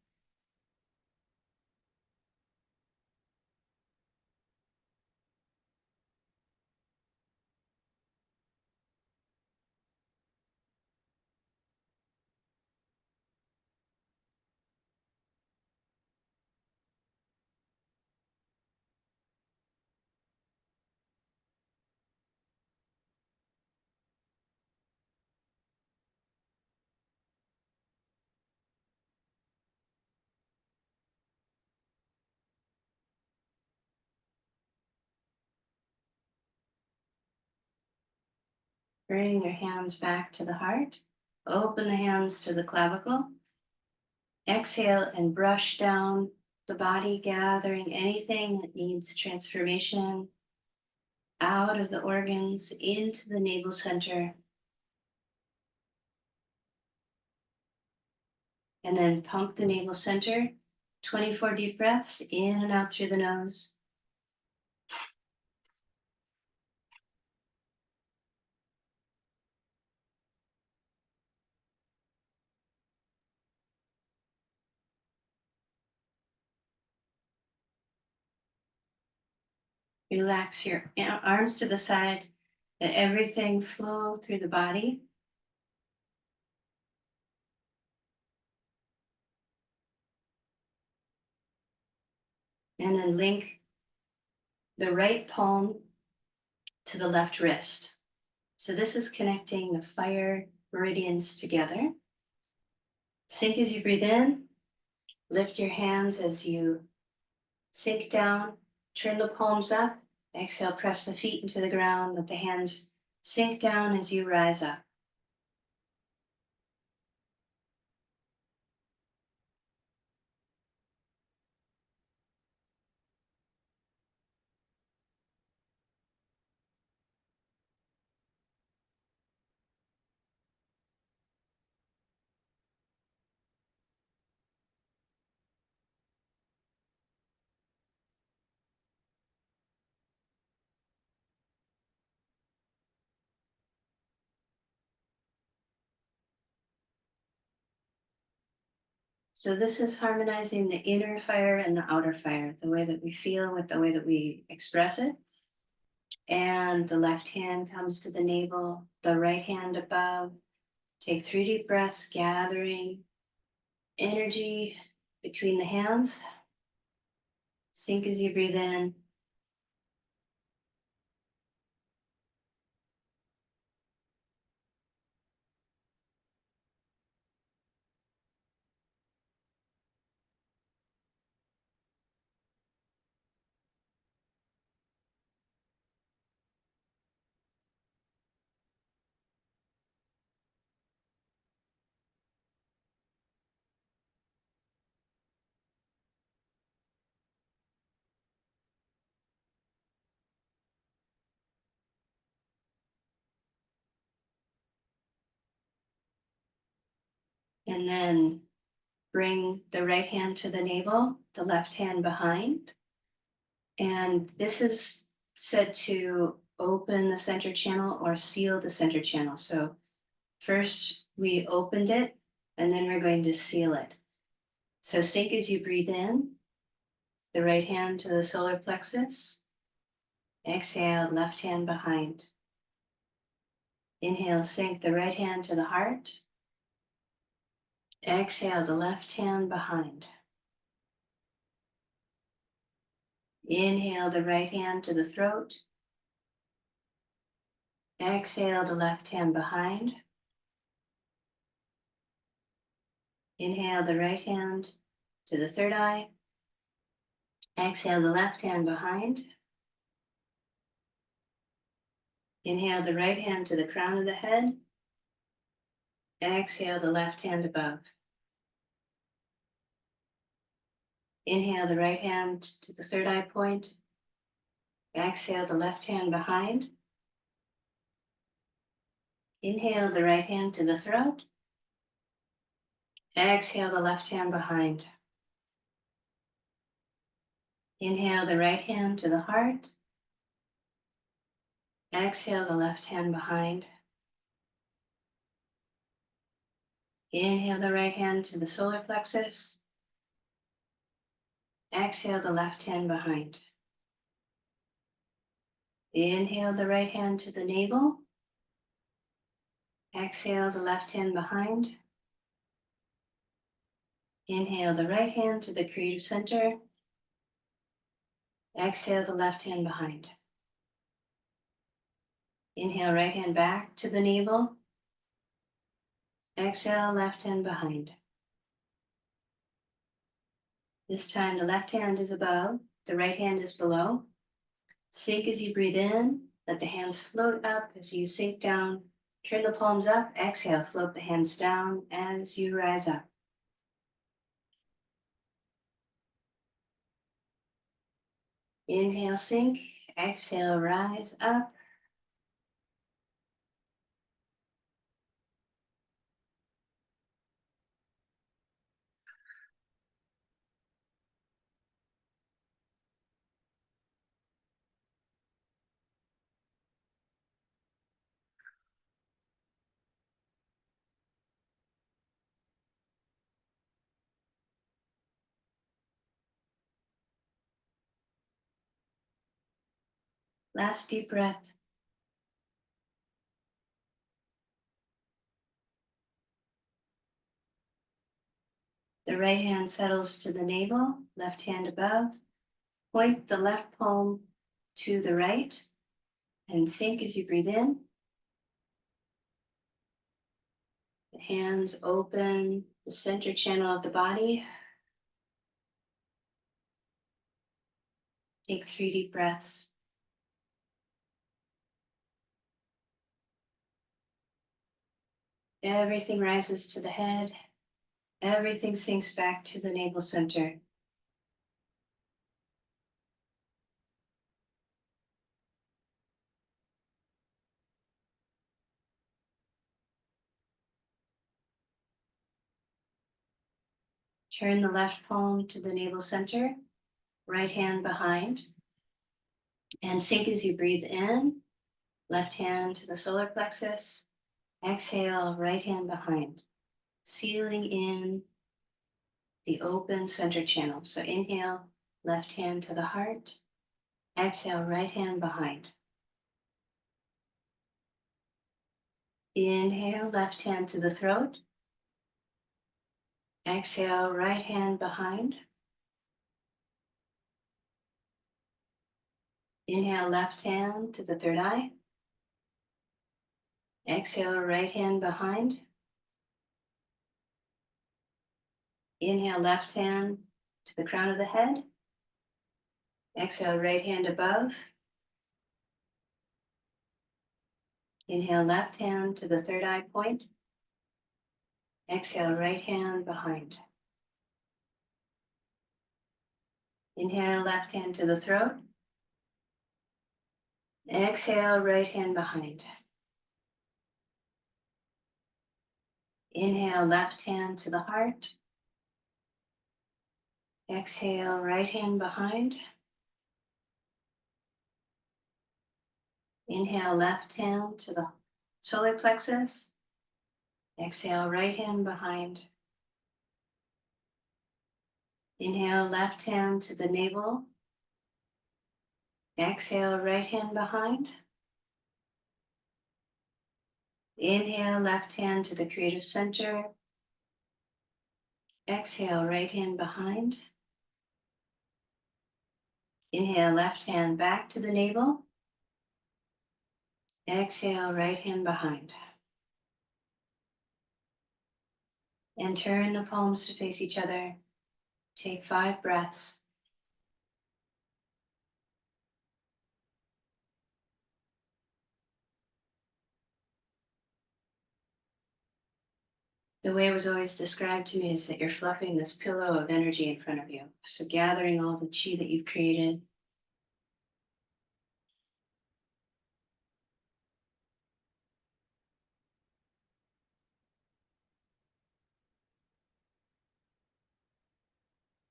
S1: Bring your hands back to the heart. Open the hands to the clavicle. Exhale and brush down the body, gathering anything that needs transformation out of the organs into the navel center. And then pump the navel center. 24 deep breaths in and out through the nose. Relax your arms to the side. Let everything flow through the body. And then link the right palm to the left wrist. So this is connecting the fire meridians together. Sink as you breathe in. Lift your hands as you sink down. Turn the palms up. Exhale, press the feet into the ground. Let the hands sink down as you rise up. So this is harmonizing the inner fire and the outer fire, the way that we feel with the way that we express it. And the left hand comes to the navel, the right hand above. Take 3 deep breaths, gathering energy between the hands. Sink as you breathe in. And then bring the right hand to the navel, the left hand behind. And this is said to open the center channel or seal the center channel. So first we opened it and then we're going to seal it. So sink as you breathe in, the right hand to the solar plexus. Exhale, left hand behind. Inhale, sink the right hand to the heart. Exhale, the left hand behind. Inhale, the right hand to the throat. Exhale, the left hand behind. Inhale, the right hand to the third eye. Exhale, the left hand behind. Inhale, the right hand to the crown of the head. Exhale, the left hand above. Inhale, the right hand to the third eye point. Exhale, the left hand behind. Inhale, the right hand to the throat. Exhale, the left hand behind. Inhale, the right hand to the heart. Exhale, the left hand behind. Inhale, the right hand to the solar plexus. Exhale, the left hand behind. Inhale, the right hand to the navel. Exhale, the left hand behind. Inhale, the right hand to the creative center. Exhale, the left hand behind. Inhale, right hand back to the navel. Exhale, left hand behind. This time the left hand is above, the right hand is below. Sink as you breathe in, let the hands float up as you sink down. Turn the palms up, exhale, float the hands down as you rise up. Inhale, sink, exhale, rise up. Last deep breath. The right hand settles to the navel, left hand above. Point the left palm to the right and sink as you breathe in. The hands open the center channel of the body. Take 3 deep breaths. Everything rises to the head. Everything sinks back to the navel center. Turn the left palm to the navel center, right hand behind, and sink as you breathe in. Left hand to the solar plexus. Exhale, right hand behind. Sealing in the open center channel. So inhale, left hand to the heart. Exhale, right hand behind. Inhale, left hand to the throat. Exhale, right hand behind. Inhale, left hand to the third eye. Exhale, right hand behind. Inhale, left hand to the crown of the head. Exhale, right hand above. Inhale, left hand to the third eye point. Exhale, right hand behind. Inhale, left hand to the throat. Exhale, right hand behind. Inhale, left hand to the heart. Exhale, right hand behind. Inhale, left hand to the solar plexus. Exhale, right hand behind. Inhale, left hand to the navel. Exhale, right hand behind. Inhale, left hand to the creative center. Exhale, right hand behind. Inhale, left hand back to the navel. Exhale, right hand behind. And turn the palms to face each other. Take 5 breaths. The way it was always described to me is that you're fluffing this pillow of energy in front of you. So gathering all the chi that you've created.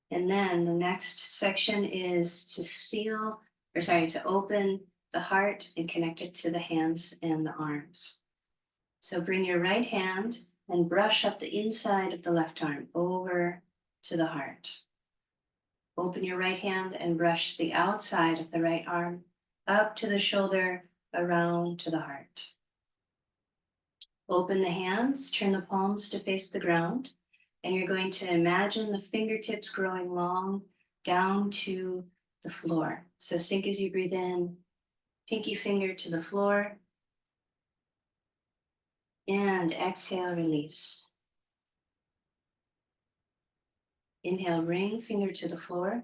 S1: And then the next section is to open the heart and connect it to the hands and the arms. So bring your right hand and brush up the inside of the left arm over to the heart. Open your right hand and brush the outside of the right arm up to the shoulder, around to the heart. Open the hands, turn the palms to face the ground, and you're going to imagine the fingertips growing long down to the floor. So sink as you breathe in, pinky finger to the floor, and exhale, release. Inhale, ring finger to the floor.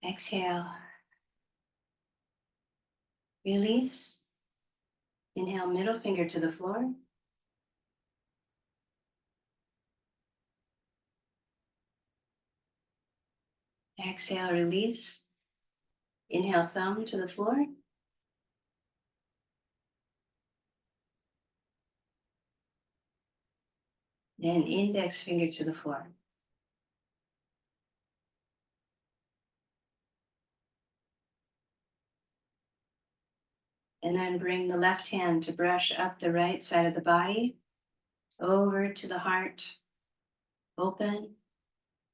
S1: Exhale, release. Inhale, middle finger to the floor. Exhale, release. Inhale, thumb to the floor. Then index finger to the floor. And then bring the left hand to brush up the right side of the body, over to the heart, open.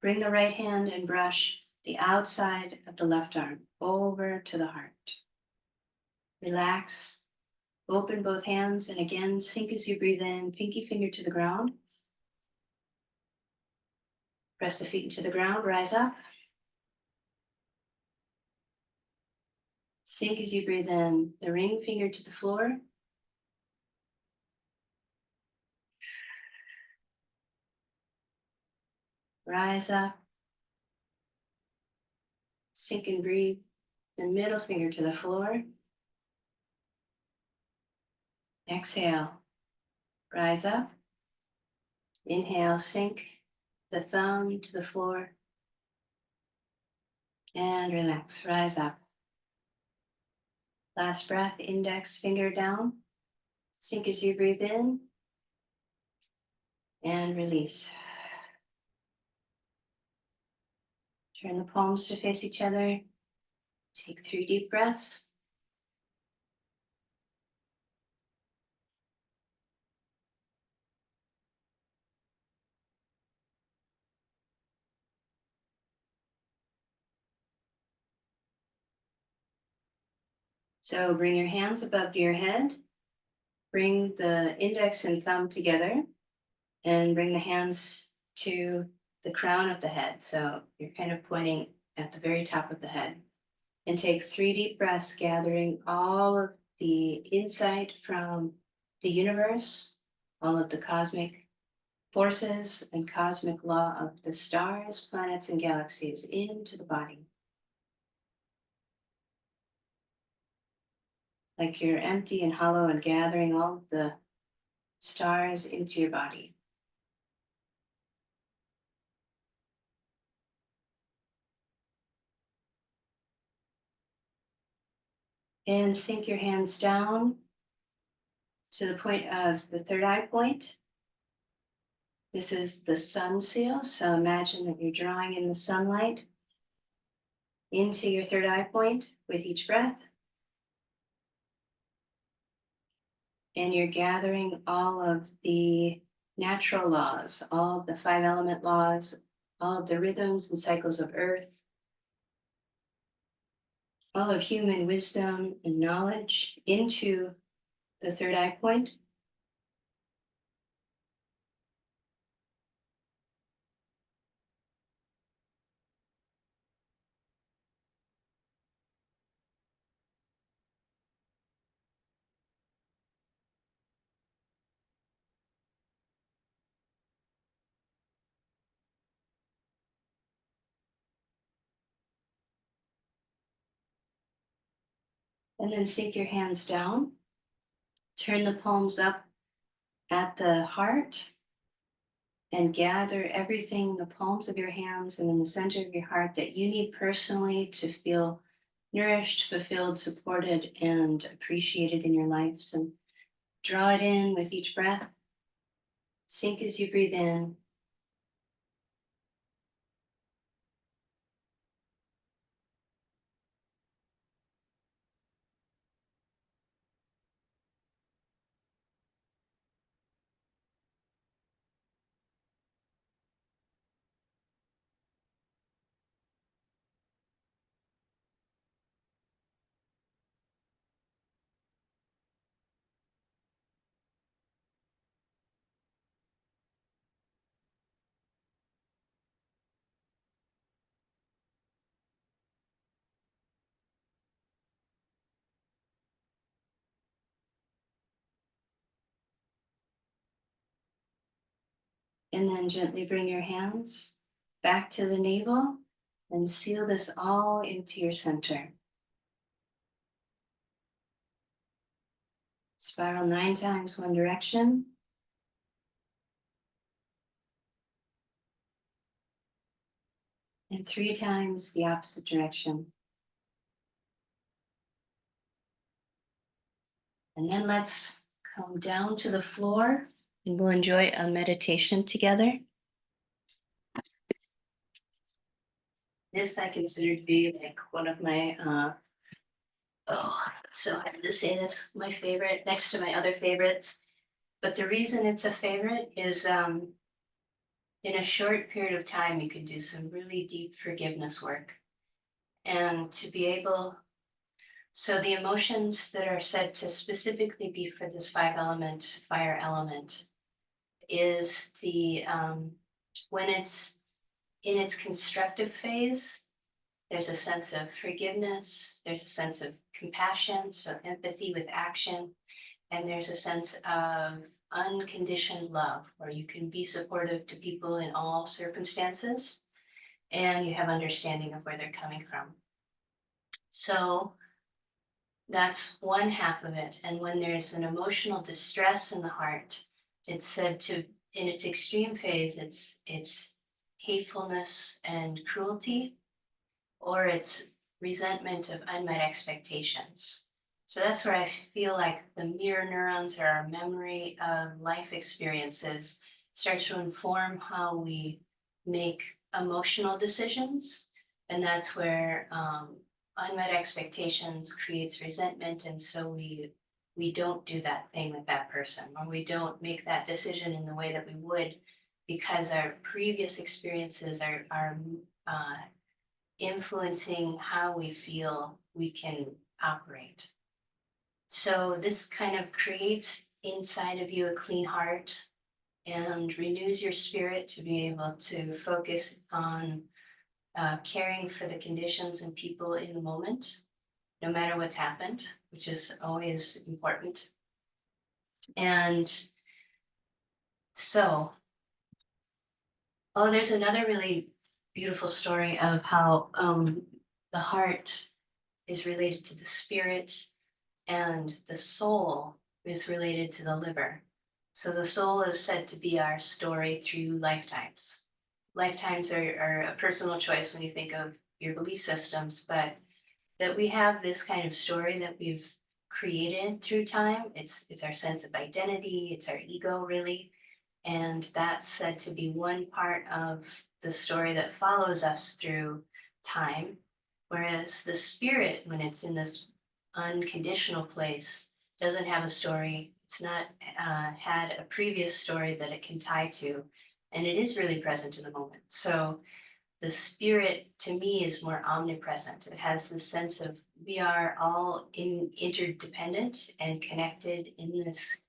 S1: Bring the right hand and brush the outside of the left arm, over to the heart. Relax, open both hands, and again, sink as you breathe in, pinky finger to the ground. Press the feet into the ground, rise up. Sink as you breathe in, the ring finger to the floor. Rise up. Sink and breathe, the middle finger to the floor. Exhale, rise up. Inhale, sink the thumb to the floor. And relax, rise up. Last breath, index finger down. Sink as you breathe in. And release. Turn the palms to face each other. Take 3 deep breaths. So bring your hands above your head, bring the index and thumb together, and bring the hands to the crown of the head. So you're kind of pointing at the very top of the head. And take 3 deep breaths, gathering all of the insight from the universe, all of the cosmic forces and cosmic law of the stars, planets, and galaxies into the body. Like you're empty and hollow and gathering all of the stars into your body. And sink your hands down to the point of the third eye point. This is the sun seal. So imagine that you're drawing in the sunlight into your third eye point with each breath. And you're gathering all of the natural laws, all of the 5 element laws, all of the rhythms and cycles of earth, all of human wisdom and knowledge into the third eye point. And then sink your hands down, turn the palms up at the heart, and gather everything in the palms of your hands and in the center of your heart that you need personally to feel nourished, fulfilled, supported, and appreciated in your life. So draw it in with each breath. Sink as you breathe in. And then gently bring your hands back to the navel and seal this all into your center. Spiral 9 times one direction. And 3 times the opposite direction. And then let's come down to the floor and we'll enjoy a meditation together. This I consider to be like one of my, so I have to say this, my favorite next to my other favorites. But the reason it's a favorite is in a short period of time, you can do some really deep forgiveness work. And to be able, so the emotions that are said to specifically be for this 5 element, fire element, is the, when it's in its constructive phase, there's a sense of forgiveness, there's a sense of compassion, so empathy with action, and there's a sense of unconditioned love, where you can be supportive to people in all circumstances, and you have understanding of where they're coming from. So that's one half of it. And when there's an emotional distress in the heart, it's said to, in its extreme phase, it's hatefulness and cruelty, or it's resentment of unmet expectations. So that's where I feel like the mirror neurons, or our memory of life experiences, start to inform how we make emotional decisions. And that's where unmet expectations creates resentment. And so we don't do that thing with that person, or we don't make that decision in the way that we would, because our previous experiences are influencing how we feel we can operate. So this kind of creates inside of you a clean heart and renews your spirit to be able to focus on caring for the conditions and people in the moment, no matter what's happened, which is always important. And so, oh, there's another really beautiful story of how the heart is related to the spirit and the soul is related to the liver. So the soul is said to be our story through lifetimes. Lifetimes are a personal choice when you think of your belief systems, but that we have this kind of story that we've created through time. It's our sense of identity, it's our ego really. And that's said to be one part of the story that follows us through time. Whereas the spirit, when it's in this unconditional place, doesn't have a story. It's not had a previous story that it can tie to. And it is really present in the moment. So the spirit to me is more omnipresent. It has this sense of we are all interdependent and connected in this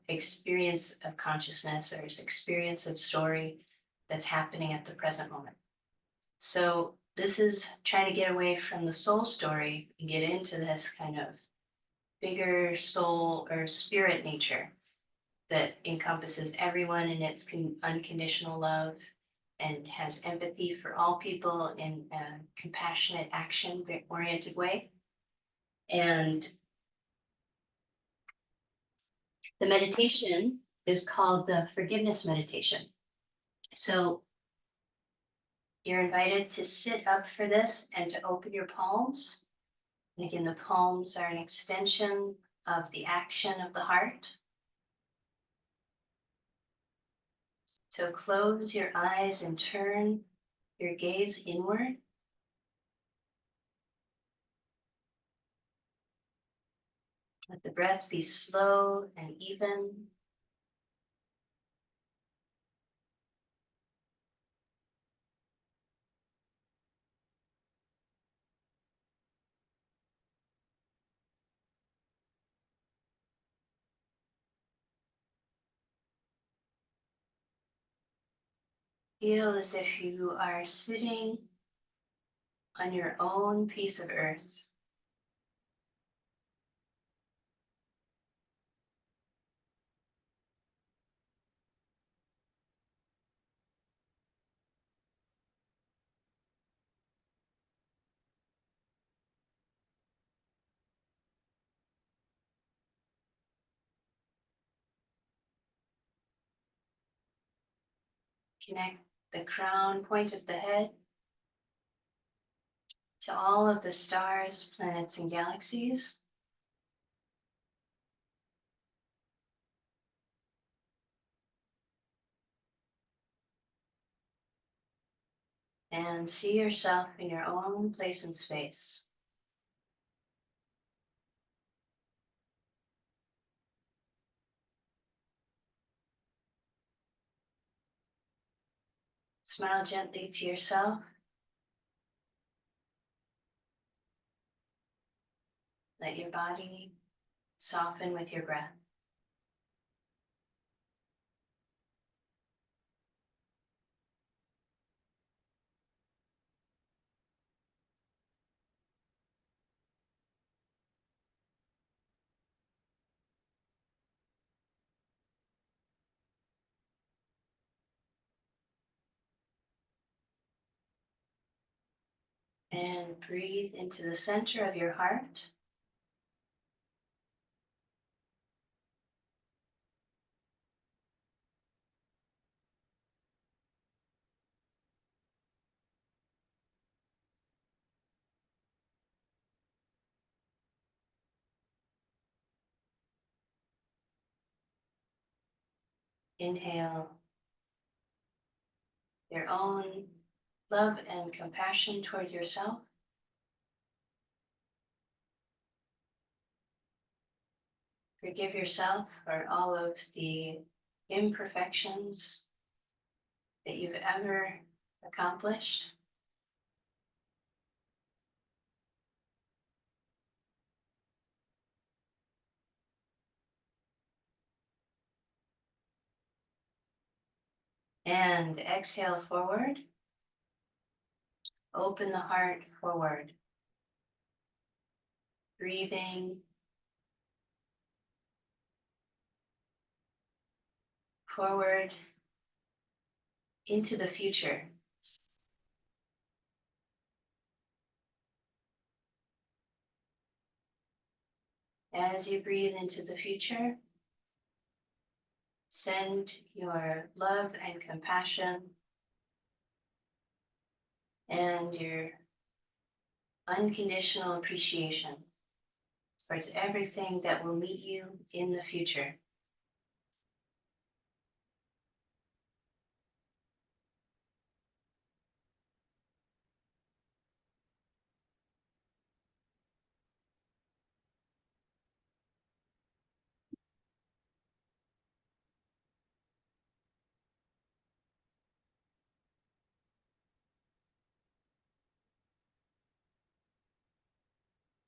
S1: experience of consciousness or this experience of story that's happening at the present moment. So this is trying to get away from the soul story and get into this kind of bigger soul or spirit nature that encompasses everyone in its unconditional love and has empathy for all people in a compassionate action oriented way. And the meditation is called the forgiveness meditation. So you're invited to sit up for this and to open your palms. And again, the palms are an extension of the action of the heart. So close your eyes and turn your gaze inward. Let the breath be slow and even. Feel as if you are sitting on your own piece of earth. Connect the crown point of the head to all of the stars, planets, and galaxies. And see yourself in your own place and space. Smile gently to yourself. Let your body soften with your breath. And breathe into the center of your heart. Inhale your own love and compassion towards yourself. Forgive yourself for all of the imperfections that you've ever accomplished. And exhale forward. Open the heart forward. Breathing forward into the future. As you breathe into the future, send your love and compassion and your unconditional appreciation towards everything that will meet you in the future.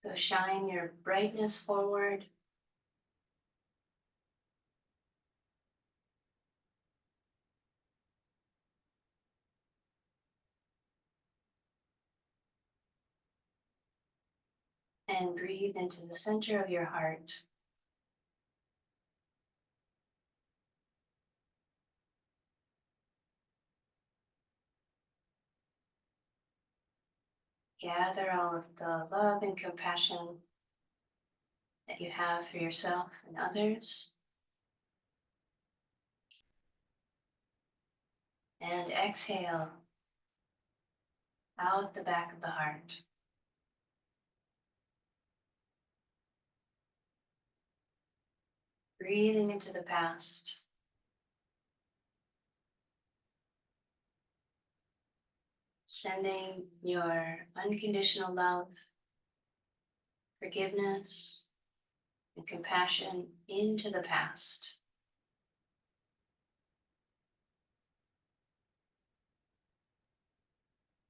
S1: So shine your brightness forward. And breathe into the center of your heart. Gather all of the love and compassion that you have for yourself and others. And exhale out the back of the heart. Breathing into the past. Sending your unconditional love, forgiveness, and compassion into the past.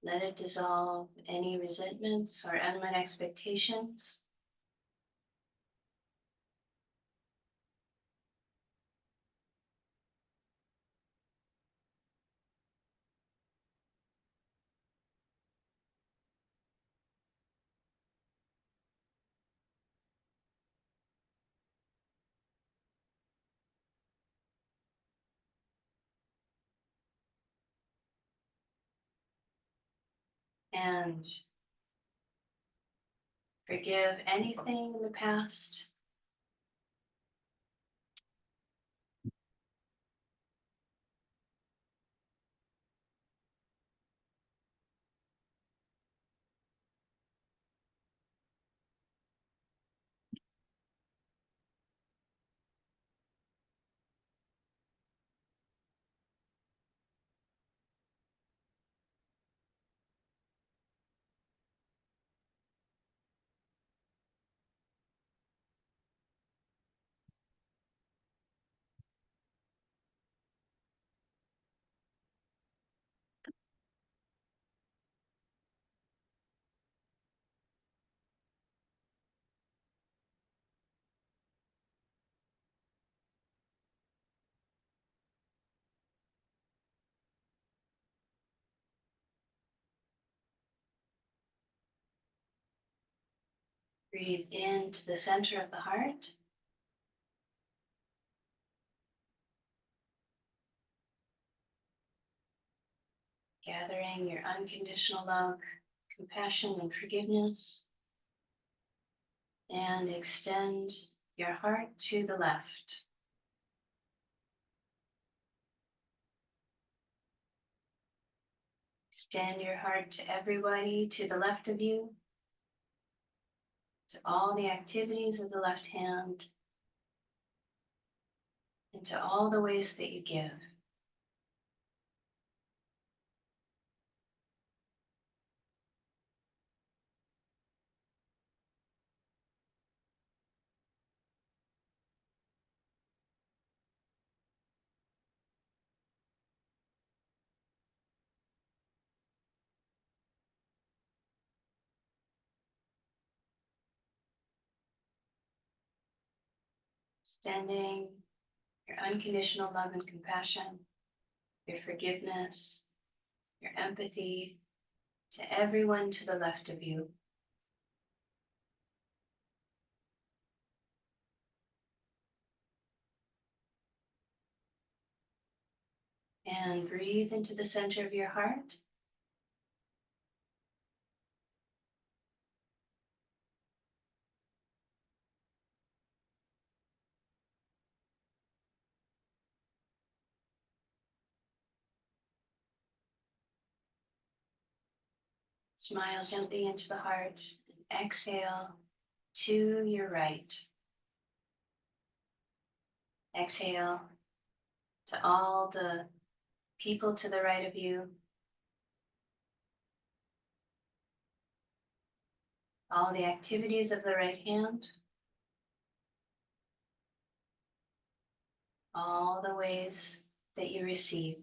S1: Let it dissolve any resentments or unmet expectations. And forgive anything in the past. Breathe into the center of the heart. Gathering your unconditional love, compassion, and forgiveness. And extend your heart to the left. Extend your heart to everybody to the left of you, to all the activities of the left hand, and to all the ways that you give. Extending your unconditional love and compassion your forgiveness, your empathy to everyone to the left of you. And breathe into the center of your heart. Smile gently into the heart and exhale to your right. Exhale to all the people to the right of you, all the activities of the right hand, all the ways that you receive.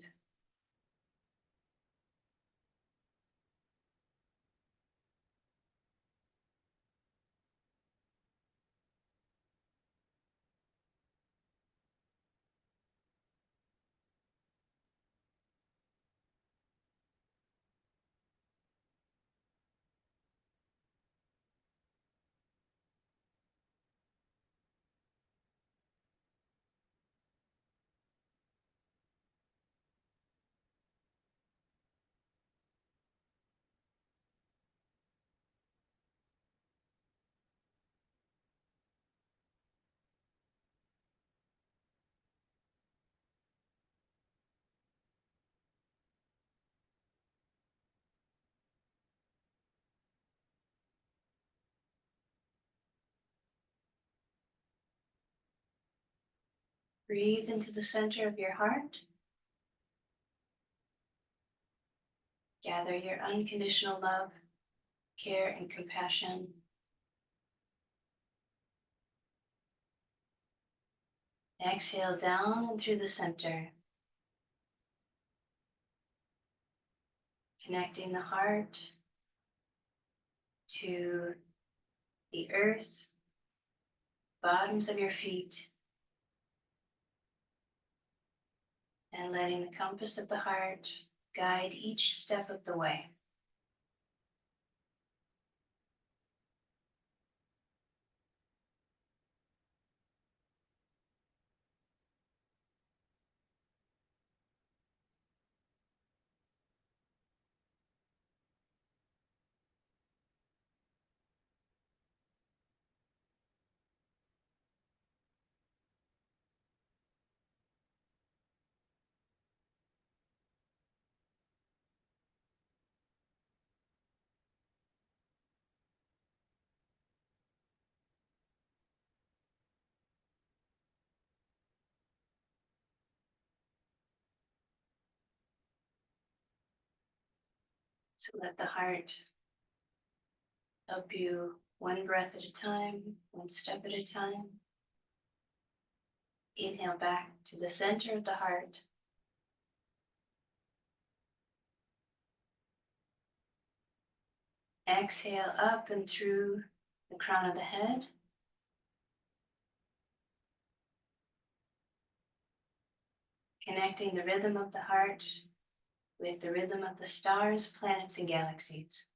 S1: Breathe into the center of your heart. Gather your unconditional love, care, and compassion. Exhale down and through the center, connecting the heart to the earth, bottoms of your feet, and letting the compass of the heart guide each step of the way. So let the heart help you one breath at a time, one step at a time. Inhale back to the center of the heart. Exhale up and through the crown of the head. Connecting the rhythm of the heart with the rhythm of the stars, planets, and galaxies.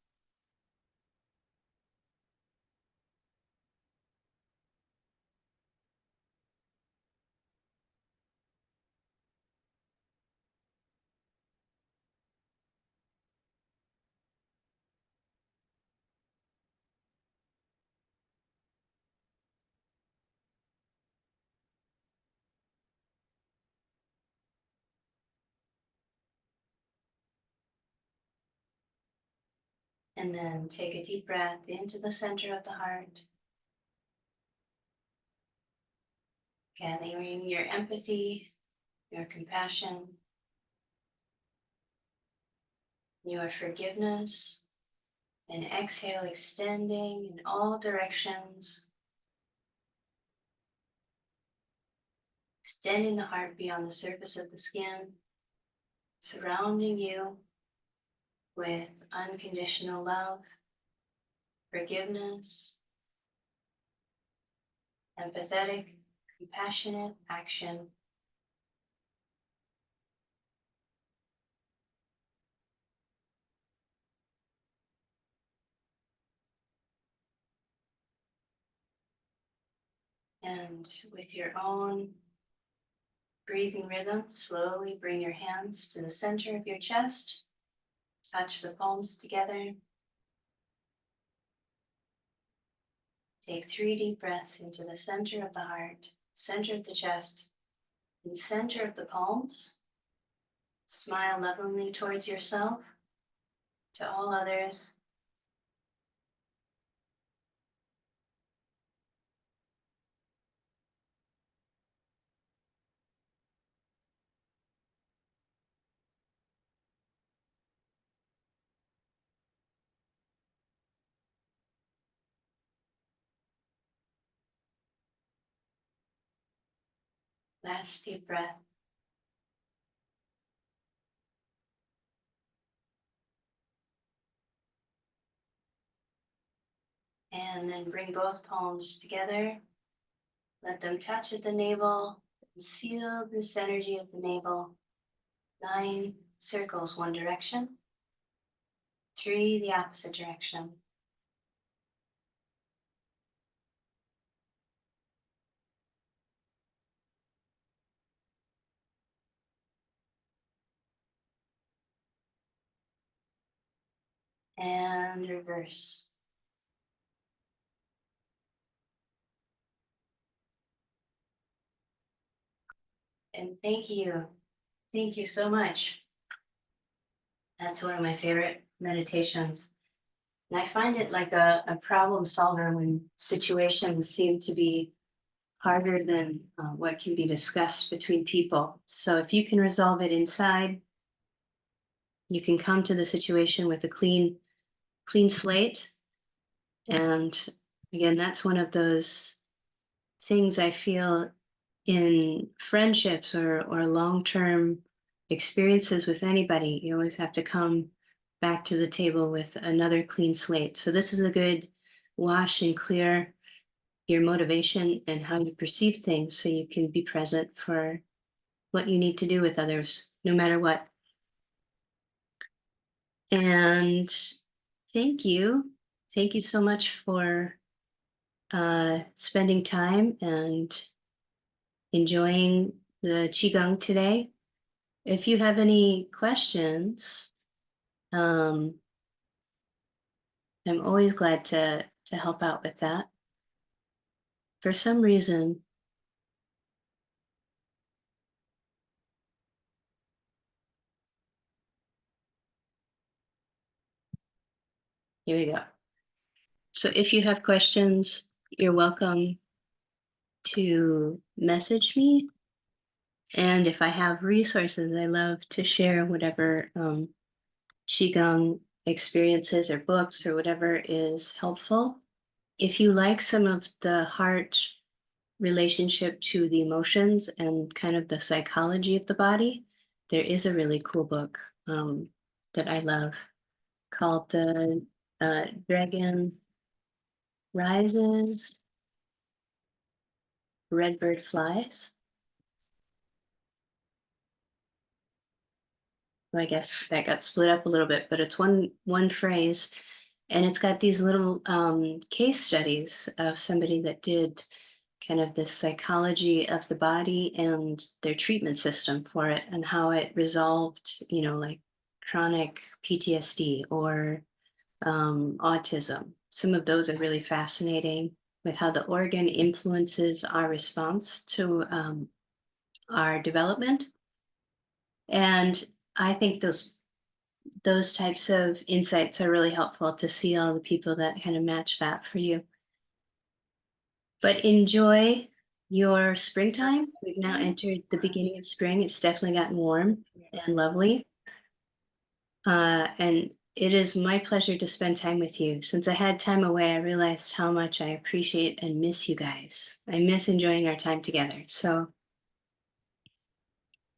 S1: And then take a deep breath into the center of the heart, gathering your empathy, your compassion, your forgiveness, and exhale, extending in all directions, extending the heart beyond the surface of the skin, surrounding you with unconditional love, forgiveness, empathetic, compassionate action. And with your own breathing rhythm, slowly bring your hands to the center of your chest, touch the palms together. Take 3 deep breaths into the center of the heart, center of the chest, and center of the palms. Smile lovingly towards yourself, to all others. Last deep breath. And then bring both palms together. Let them touch at the navel and seal this energy at the navel. 9 circles one direction, 3 the opposite direction. And reverse. And thank you. Thank you so much. That's one of my favorite meditations. And I find it like a problem solver when situations seem to be harder than what can be discussed between people. So if you can resolve it inside, you can come to the situation with a clean slate. And again, that's one of those things I feel in friendships or long-term experiences with anybody. You always have to come back to the table with another clean slate. So this is a good wash and clear your motivation and how you perceive things so you can be present for what you need to do with others, no matter what. And thank you. Thank you so much for spending time and enjoying the Qigong today. If you have any questions, I'm always glad to help out with that. For some reason, here we go. So if you have questions, you're welcome to message me. And if I have resources, I love to share whatever Qigong experiences or books or whatever is helpful. If you like some of the heart relationship to the emotions and kind of the psychology of the body, there is a really cool book that I love called The Dragon Rises, Redbird Flies. I guess that got split up a little bit, but it's one phrase, and it's got these little case studies of somebody that did kind of the psychology of the body and their treatment system for it and how it resolved, like chronic PTSD or autism. Some of those are really fascinating with how the organ influences our response to our development. And I think those types of insights are really helpful to see all the people that kind of match that for you. But enjoy your springtime. We've now entered the beginning of spring. It's definitely gotten warm and lovely. And it is my pleasure to spend time with you. Since I had time away, I realized how much I appreciate and miss you guys. I miss enjoying our time together. So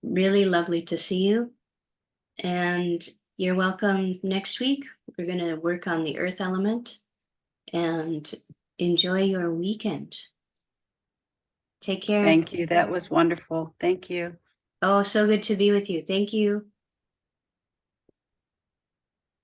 S1: really lovely to see you. And you're welcome next week. We're going to work on the earth element and enjoy your weekend. Take care.
S2: Thank you. That was wonderful. Thank you.
S1: Oh, so good to be with you. Thank you.